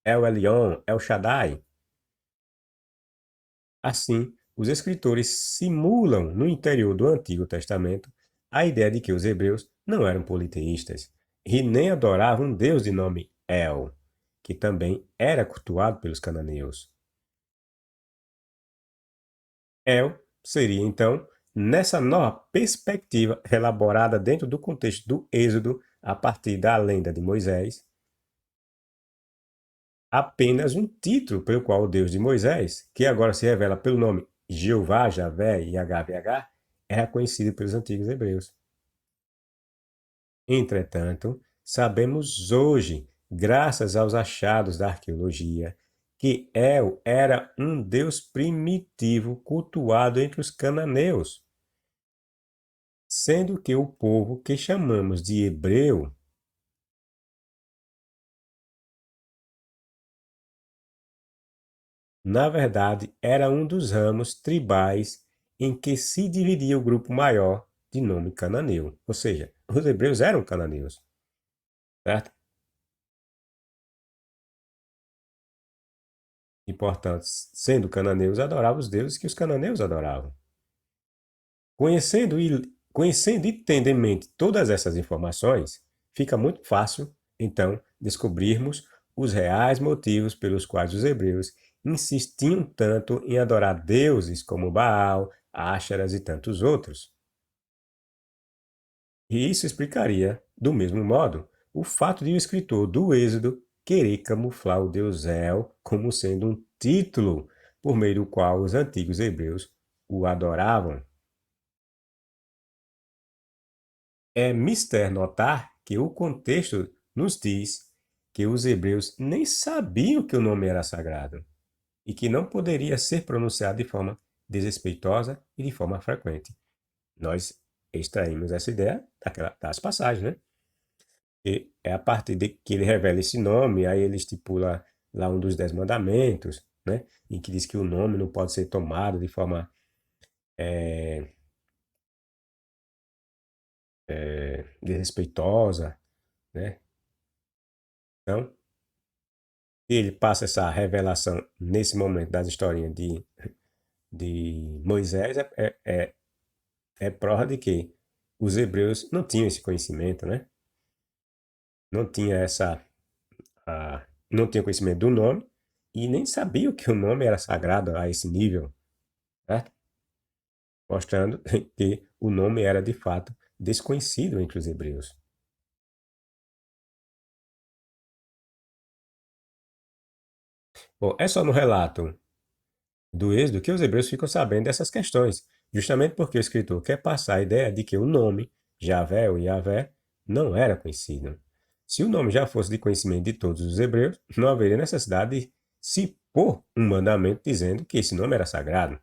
Elyon, El Shaddai. Assim, os escritores simulam no interior do Antigo Testamento a ideia de que os hebreus não eram politeístas e nem adoravam um deus de nome El, que também era cultuado pelos cananeus. El seria, então, nessa nova perspectiva elaborada dentro do contexto do Êxodo, a partir da lenda de Moisés, apenas um título pelo qual o Deus de Moisés, que agora se revela pelo nome Jeová, Javé e HVH, é reconhecido pelos antigos hebreus. Entretanto, sabemos hoje, graças aos achados da arqueologia, que El era um deus primitivo cultuado entre os cananeus, sendo que o povo que chamamos de hebreu na verdade era um dos ramos tribais em que se dividia o grupo maior de nome cananeu. Ou seja, os hebreus eram cananeus, certo? E, portanto, sendo cananeus, adoravam os deuses que os cananeus adoravam. Conhecendo e tendo em mente todas essas informações, fica muito fácil, então, descobrirmos os reais motivos pelos quais os hebreus insistiam tanto em adorar deuses como Baal, Áxaras e tantos outros. E isso explicaria, do mesmo modo, o fato de o escritor do Êxodo querer camuflar o deus El como sendo um título por meio do qual os antigos hebreus o adoravam. É mister notar que o contexto nos diz que os hebreus nem sabiam que o nome era sagrado e que não poderia ser pronunciado de forma desrespeitosa e de forma frequente. Nós extraímos essa ideia das passagens, né? E é a partir de que ele revela esse nome, aí ele estipula lá um dos 10 mandamentos, né? Em que diz que o nome não pode ser tomado de forma desrespeitosa, né? Então, ele passa essa revelação nesse momento das historinhas de Moisés, é prova de que os hebreus não tinham esse conhecimento, né? Não tinha não tinha conhecimento do nome e nem sabiam que o nome era sagrado a esse nível, certo? Mostrando que o nome era de fato desconhecido entre os hebreus. Bom, é só no relato do Êxodo que os hebreus ficam sabendo dessas questões, justamente porque o escritor quer passar a ideia de que o nome, Javé ou Yahvé, não era conhecido. Se o nome já fosse de conhecimento de todos os hebreus, não haveria necessidade de se pôr um mandamento dizendo que esse nome era sagrado.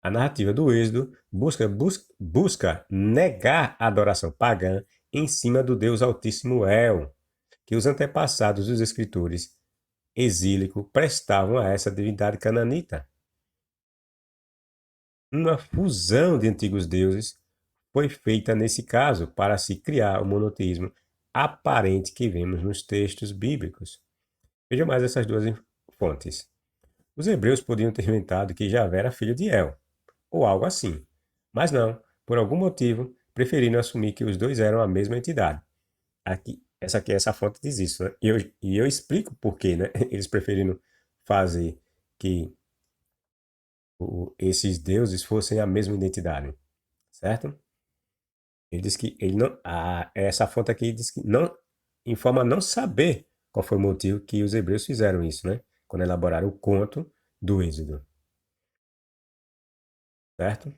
A narrativa do Êxodo busca negar a adoração pagã em cima do Deus Altíssimo El, que os antepassados dos escritores exílicos prestavam a essa divindade cananita. Uma fusão de antigos deuses foi feita nesse caso para se criar o monoteísmo aparente que vemos nos textos bíblicos. Veja mais essas duas fontes. Os hebreus podiam ter inventado que Javé era filho de El, ou algo assim. Mas não, por algum motivo, preferiram assumir que os dois eram a mesma entidade. Essa fonte diz isso, né? E eu explico por quê, né? Eles preferiram fazer que esses deuses fossem a mesma identidade, certo? Ele diz que ele não, essa fonte aqui diz que não informa não saber qual foi o motivo que os hebreus fizeram isso, né? Quando elaboraram o conto do Êxodo, certo?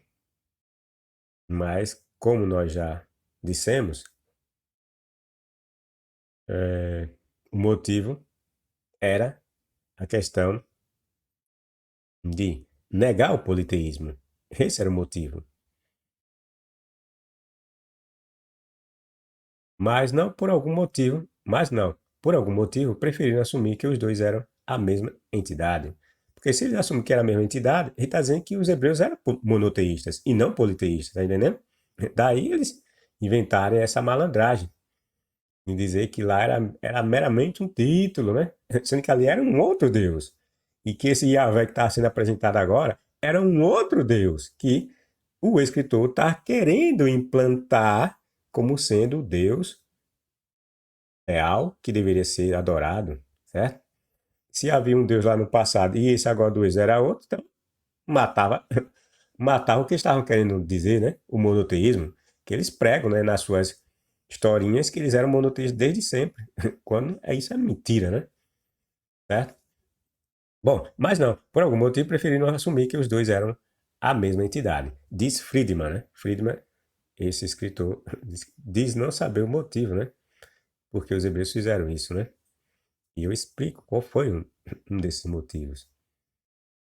Mas como nós já dissemos, o motivo era a questão de negar o politeísmo. Esse era o motivo. Por algum motivo, preferiram assumir que os dois eram a mesma entidade. Porque se eles assumem que era a mesma entidade, ele está dizendo que os hebreus eram monoteístas e não politeístas, tá entendendo? Daí eles inventarem essa malandragem de dizer que lá era meramente um título, né? Sendo que ali era um outro Deus. E que esse Yahvé que está sendo apresentado agora era um outro Deus que o escritor está querendo implantar como sendo o Deus real que deveria ser adorado, certo? Se havia um Deus lá no passado e esse agora do ex era outro, então matava, matava o que estavam querendo dizer, né? O monoteísmo, que eles pregam, né, nas suas historinhas que eles eram monoteístas desde sempre, quando isso é mentira, né? Certo? Bom, mas não, por algum motivo preferiram assumir que os dois eram a mesma entidade. Diz Friedman, né? Friedman, esse escritor, diz não saber o motivo, né? Porque os hebreus fizeram isso, né? E eu explico qual foi um desses motivos.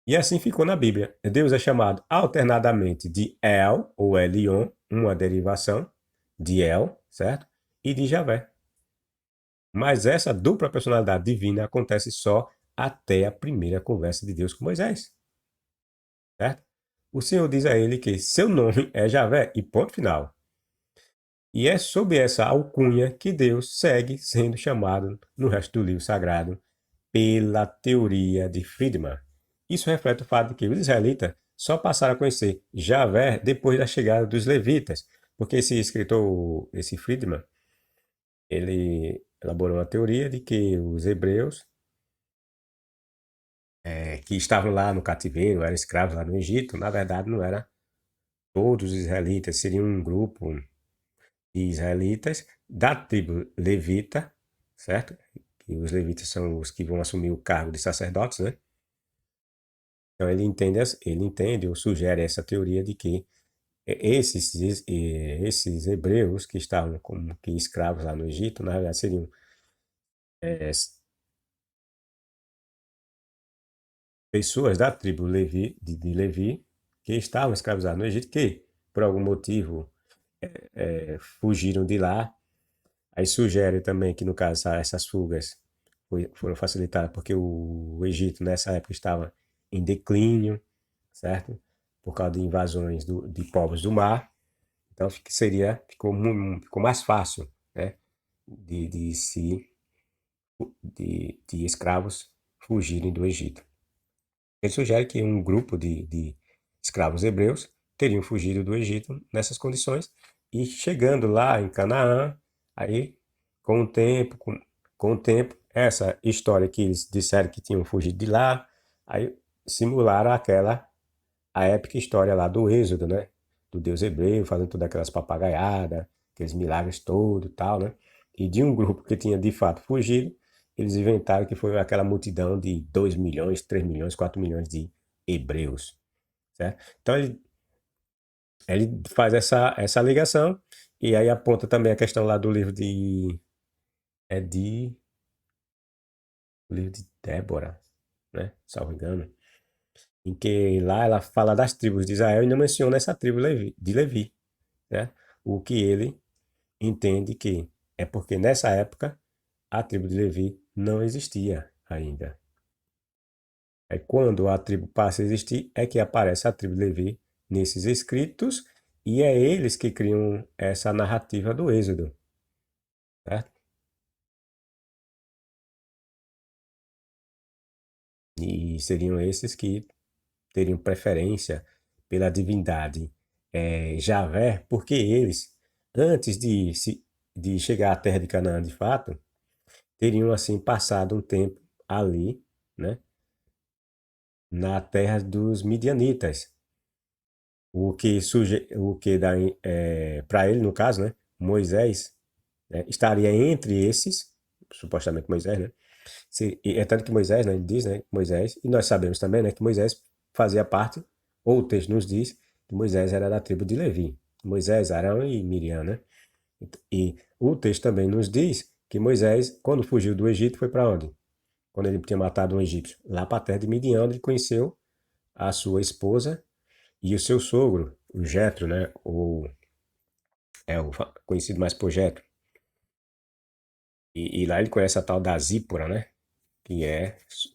E assim ficou na Bíblia. Deus é chamado alternadamente de El, ou Elion, uma derivação de El, certo? E de Javé. Mas essa dupla personalidade divina acontece só até a primeira conversa de Deus com Moisés, certo? O Senhor diz a ele que seu nome é Javé e ponto final. E é sob essa alcunha que Deus segue sendo chamado no resto do livro sagrado pela teoria de Friedman. Isso reflete o fato de que os israelitas só passaram a conhecer Javé depois da chegada dos levitas, porque esse escritor, esse Friedman, ele elaborou uma teoria de que os hebreus que estavam lá no cativeiro, eram escravos lá no Egito, na verdade não era todos os israelitas, seria um grupo de israelitas da tribo levita, certo? Que os levitas são os que vão assumir o cargo de sacerdotes, né? Então ele entende ou sugere essa teoria de que esses hebreus que estavam como que escravos lá no Egito, na verdade seriam é, pessoas da tribo de Levi que estavam escravizados no Egito, que por algum motivo fugiram de lá. Aí sugere também que, no caso, essas fugas foram facilitadas porque o Egito, nessa época, estava em declínio, certo? Por causa de invasões de povos do mar. Então, ficou mais fácil, né? De, se, de escravos fugirem do Egito. Ele sugere que um grupo de escravos hebreus teriam fugido do Egito nessas condições e chegando lá em Canaã, aí com o tempo, essa história que eles disseram que tinham fugido de lá, aí simularam a épica história lá do Êxodo, né? Do Deus hebreu, fazendo todas aquelas papagaiadas, aqueles milagres todos e tal, né? E de um grupo que tinha de fato fugido, eles inventaram que foi aquela multidão de 2 milhões, 3 milhões, 4 milhões de hebreus, certo? Então ele faz essa ligação e aí aponta também a questão lá do livro é de, o livro de Débora, né? Salvo engano, em que lá ela fala das tribos de Israel e não menciona essa tribo de Levi, né? O que ele entende que é porque nessa época a tribo de Levi não existia ainda. É quando a tribo passa a existir é que aparece a tribo de Levi nesses escritos e é eles que criam essa narrativa do Êxodo, certo? E seriam esses que teriam preferência pela divindade Javé, porque eles, antes de chegar à terra de Canaã de fato, teriam assim passado um tempo ali, né, na terra dos midianitas. O que dá para ele, no caso, né, Moisés, né, estaria entre esses, supostamente Moisés, né? É tanto que Moisés, né, ele diz, né, Moisés, e nós sabemos também, né, que Moisés fazia parte, ou o texto nos diz, que Moisés era da tribo de Levi. Moisés, Arão e Miriam, né? E o texto também nos diz que Moisés, quando fugiu do Egito, foi para onde? Quando ele tinha matado um egípcio? Lá para a terra de Midian, onde ele conheceu a sua esposa e o seu sogro, o Jetro, né? Conhecido mais por Jetro. E lá ele conhece a tal da Zípora, né? Que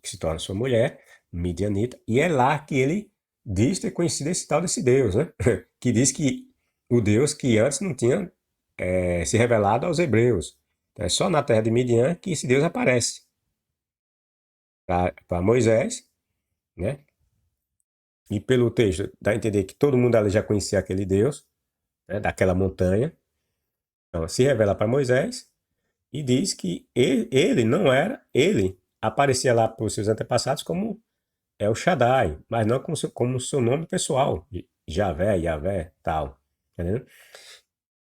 se torna sua mulher, Midianita, e é lá que ele diz ter conhecido esse tal desse Deus, né? Que diz que o Deus que antes não tinha se revelado aos hebreus. Então, é só na terra de Midian que esse Deus aparece para Moisés, né? E pelo texto dá a entender que todo mundo ali já conhecia aquele Deus, né? Daquela montanha. Então, se revela para Moisés e diz que ele não era, ele aparecia lá para os seus antepassados como é o Shaddai, mas não como seu nome pessoal, Javé, Yavé, tal. Entendeu?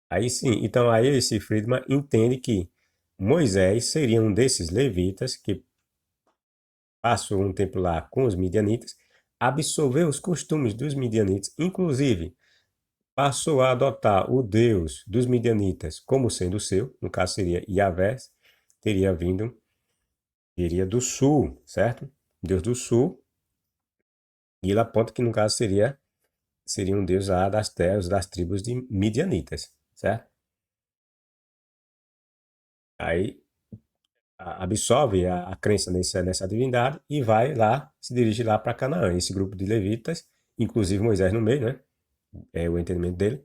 Aí sim, então aí esse Friedman entende que Moisés seria um desses levitas que passou um tempo lá com os midianitas, absorveu os costumes dos midianitas, inclusive passou a adotar o Deus dos midianitas como sendo o seu, no caso seria Yavé, teria vindo, viria do sul, certo? Deus do sul, e ele aponta que no caso seria um deus lá das terras, das tribos de midianitas, certo? Aí absorve a crença nessa divindade e vai lá, se dirige lá para Canaã. Esse grupo de levitas, inclusive Moisés no meio, né? É o entendimento dele.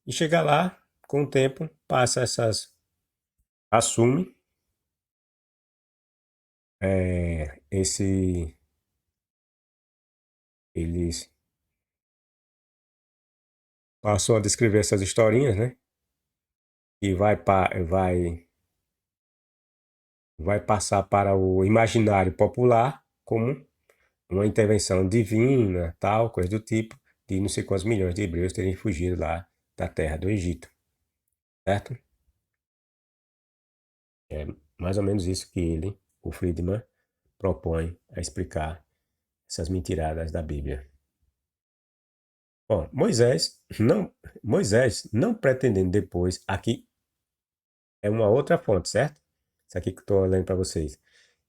E chega lá, com o tempo, passa assume esse, eles passam a descrever essas historinhas, né? E vai passar para o imaginário popular como uma intervenção divina, tal, coisa do tipo, de não sei quantos milhões de hebreus terem fugido lá da terra do Egito, certo? É mais ou menos isso que ele, o Friedman, propõe a explicar essas mentiradas da Bíblia. Bom, Moisés não pretendendo depois, aqui é uma outra fonte, certo? Isso aqui que eu estou lendo para vocês.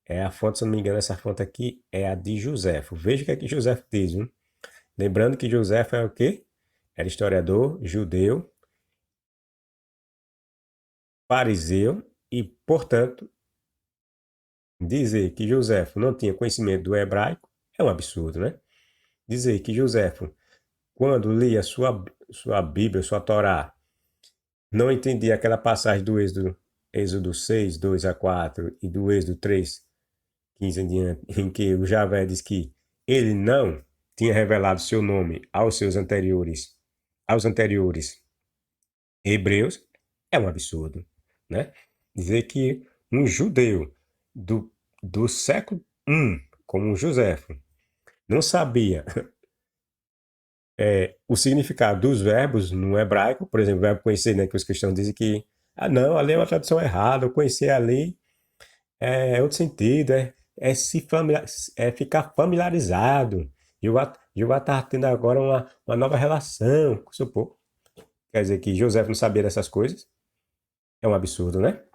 É a fonte, se eu não me engano, essa fonte aqui é a de Joséfo. Veja o que é que Joséfo diz, viu? Lembrando que Joséfo é o quê? Era historiador judeu, fariseu e, portanto, dizer que Joséfo não tinha conhecimento do hebraico é um absurdo, né? Dizer que Joséfo, quando lia sua Bíblia, sua Torá, não entendia aquela passagem do Êxodo 6, 2 a 4 e do Êxodo 3, 15 em diante, em que o Javé diz que ele não tinha revelado seu nome aos anteriores hebreus, é um absurdo, né? Dizer que um judeu do, do século I, como um Joséfo, não sabia o significado dos verbos no hebraico, por exemplo, o verbo conhecer, né, que os cristãos dizem que, não, ali é uma tradução errada, o conhecer ali é outro sentido, é ficar familiarizado. Jeová está tendo agora uma nova relação com o seu povo. Quer dizer que José não sabia dessas coisas? É um absurdo, né?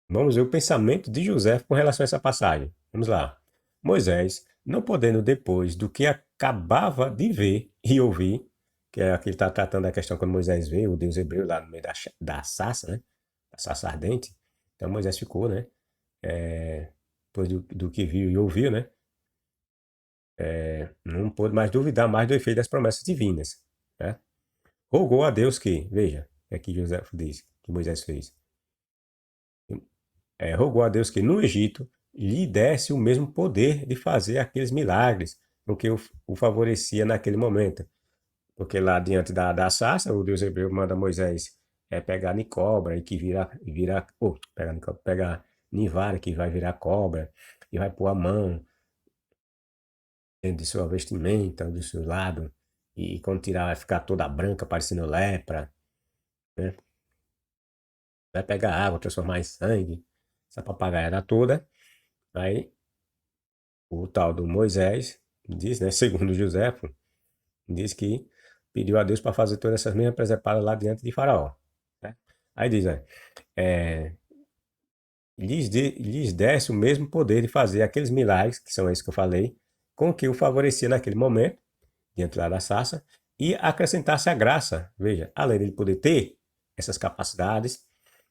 Vamos ver o pensamento de José com relação a essa passagem. Vamos lá. Moisés, não podendo depois do que acabava de ver e ouvir, que é aqui ele está tratando da questão quando Moisés vê o Deus hebreu lá no meio da sarça, né? Da sarça ardente. Então Moisés ficou, né? Depois do que viu e ouviu, né? Não pôde mais duvidar mais do efeito das promessas divinas, né? Rogou a Deus que, veja, é que José diz, que Moisés fez. rogou a Deus que no Egito lhe desse o mesmo poder de fazer aqueles milagres, o que o favorecia naquele momento. Porque lá diante da sarça, o Deus hebreu manda Moisés pegar em cobra e que vira pegar em cobra, pegar em vara que vai virar cobra e vai pôr a mão dentro de sua vestimenta, do seu lado, e quando tirar vai ficar toda branca, parecendo lepra, né? Vai pegar água, transformar em sangue, essa papagaiada toda. Aí o tal do Moisés diz, né, segundo Joséfo, diz que pediu a Deus para fazer todas essas mesmas presepadas lá diante de Faraó, né? Aí diz, é, lhes desse o mesmo poder de fazer aqueles milagres, que são esses que eu falei, com o que o favorecia naquele momento, diante lá da sarça, e acrescentasse a graça. Veja, além dele poder ter essas capacidades,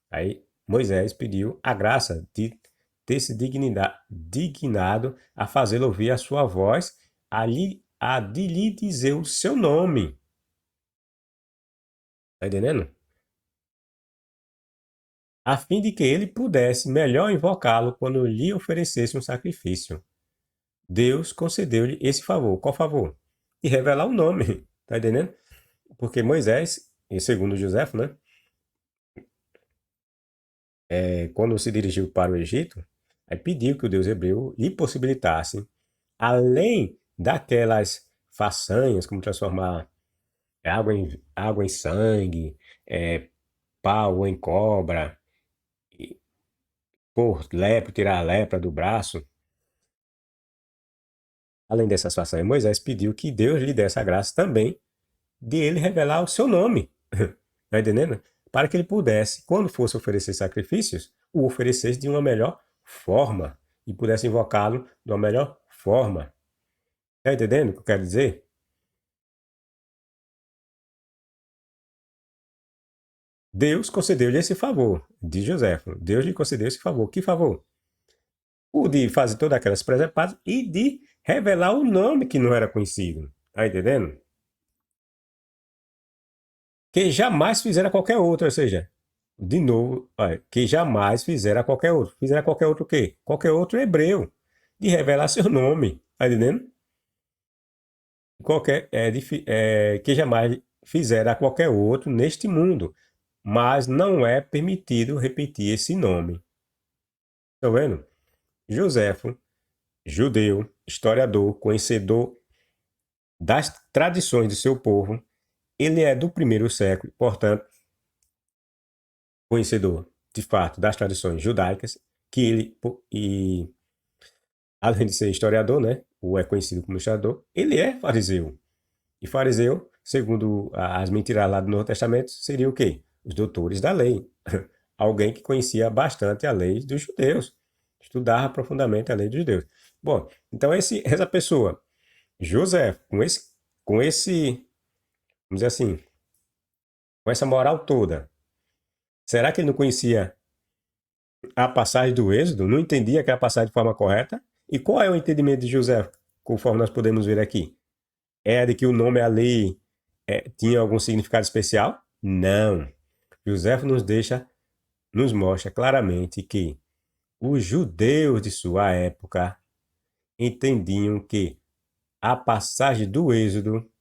aí Moisés pediu a graça de ter se dignado a fazê-lo ouvir a sua voz, a de lhe dizer o seu nome. Tá entendendo? A fim de que ele pudesse melhor invocá-lo quando lhe oferecesse um sacrifício. Deus concedeu-lhe esse favor. Qual favor? De revelar o nome. Tá entendendo? Porque Moisés, e segundo José, né, quando se dirigiu para o Egito, aí pediu que o Deus hebreu lhe possibilitasse, além daquelas façanhas, como transformar água em sangue, pau em cobra, por lepra, tirar a lepra do braço. Além dessas façanhas, Moisés pediu que Deus lhe desse a graça também de ele revelar o seu nome. Está entendendo? Para que ele pudesse, quando fosse oferecer sacrifícios, o oferecesse de uma melhor forma e pudesse invocá-lo de uma melhor forma. Está entendendo o que eu quero dizer? Deus concedeu-lhe esse favor, diz José. Deus lhe concedeu esse favor. Que favor? O de fazer todas aquelas presepadas e de revelar o nome que não era conhecido. Está entendendo? Que jamais fizera qualquer outro, ou seja, de novo, olha, que jamais fizera qualquer outro. Fizera qualquer outro o quê? Qualquer outro hebreu. De revelar seu nome. Tá entendendo? Que jamais fizera qualquer outro neste mundo. Mas não é permitido repetir esse nome. Tá vendo? Joséfo, judeu, historiador, conhecedor das tradições do seu povo, ele é do primeiro século, portanto, conhecedor de fato das tradições judaicas, que ele, e além de ser historiador, né, ou é conhecido como historiador, ele é fariseu. E fariseu, segundo as mentiras lá do Novo Testamento, seria o quê? Os doutores da lei. Alguém que conhecia bastante a lei dos judeus, estudava profundamente a lei dos judeus. Bom, então essa pessoa, José, com esse, vamos dizer assim, com essa moral toda, será que ele não conhecia a passagem do Êxodo? Não entendia aquela passagem de forma correta? E qual é o entendimento de José, conforme nós podemos ver aqui? É de que o nome ali tinha algum significado especial? Não. José nos mostra claramente que os judeus de sua época entendiam que a passagem do Êxodo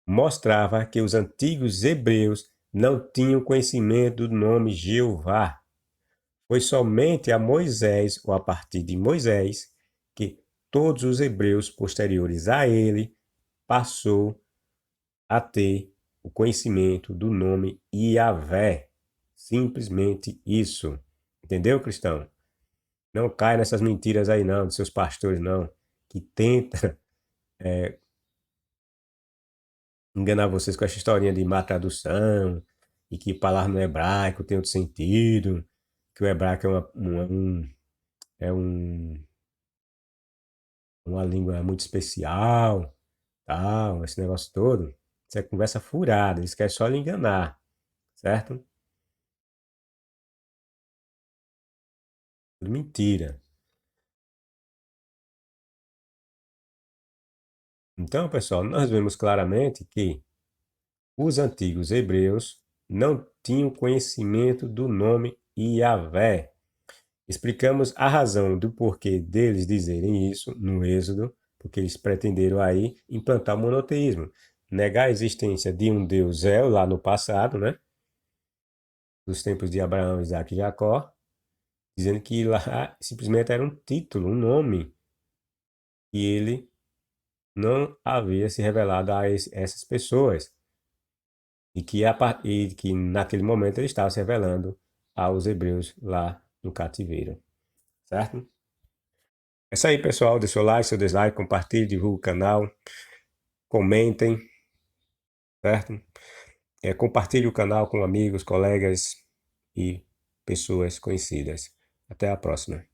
mostrava que os antigos hebreus não tinham conhecimento do nome Jeová. Foi somente a Moisés, ou a partir de Moisés, que todos os hebreus posteriores a ele passou a ter o conhecimento do nome Iavé. Simplesmente isso. Entendeu, cristão? Não cai nessas mentiras aí não, dos seus pastores não, que tenta enganar vocês com essa historinha de má tradução, e que palavra no hebraico tem outro sentido, que o hebraico é uma língua muito especial, tal, esse negócio todo. Isso é conversa furada, eles querem só lhe enganar, certo? Tudo mentira. Então, pessoal, nós vemos claramente que os antigos hebreus não tinham conhecimento do nome Yahvé. Explicamos a razão do porquê deles dizerem isso no Êxodo, porque eles pretenderam aí implantar o monoteísmo, negar a existência de um Deus El lá no passado, né? Dos tempos de Abraão, Isaac e Jacó, dizendo que lá simplesmente era um título, um nome, e ele não havia se revelado a essas pessoas, e que naquele momento ele estava se revelando aos hebreus lá no cativeiro, certo? É isso aí, pessoal. Dê seu like, seu dislike, compartilhe, divulgue o canal, comentem, certo? Compartilhe o canal com amigos, colegas e pessoas conhecidas. Até a próxima.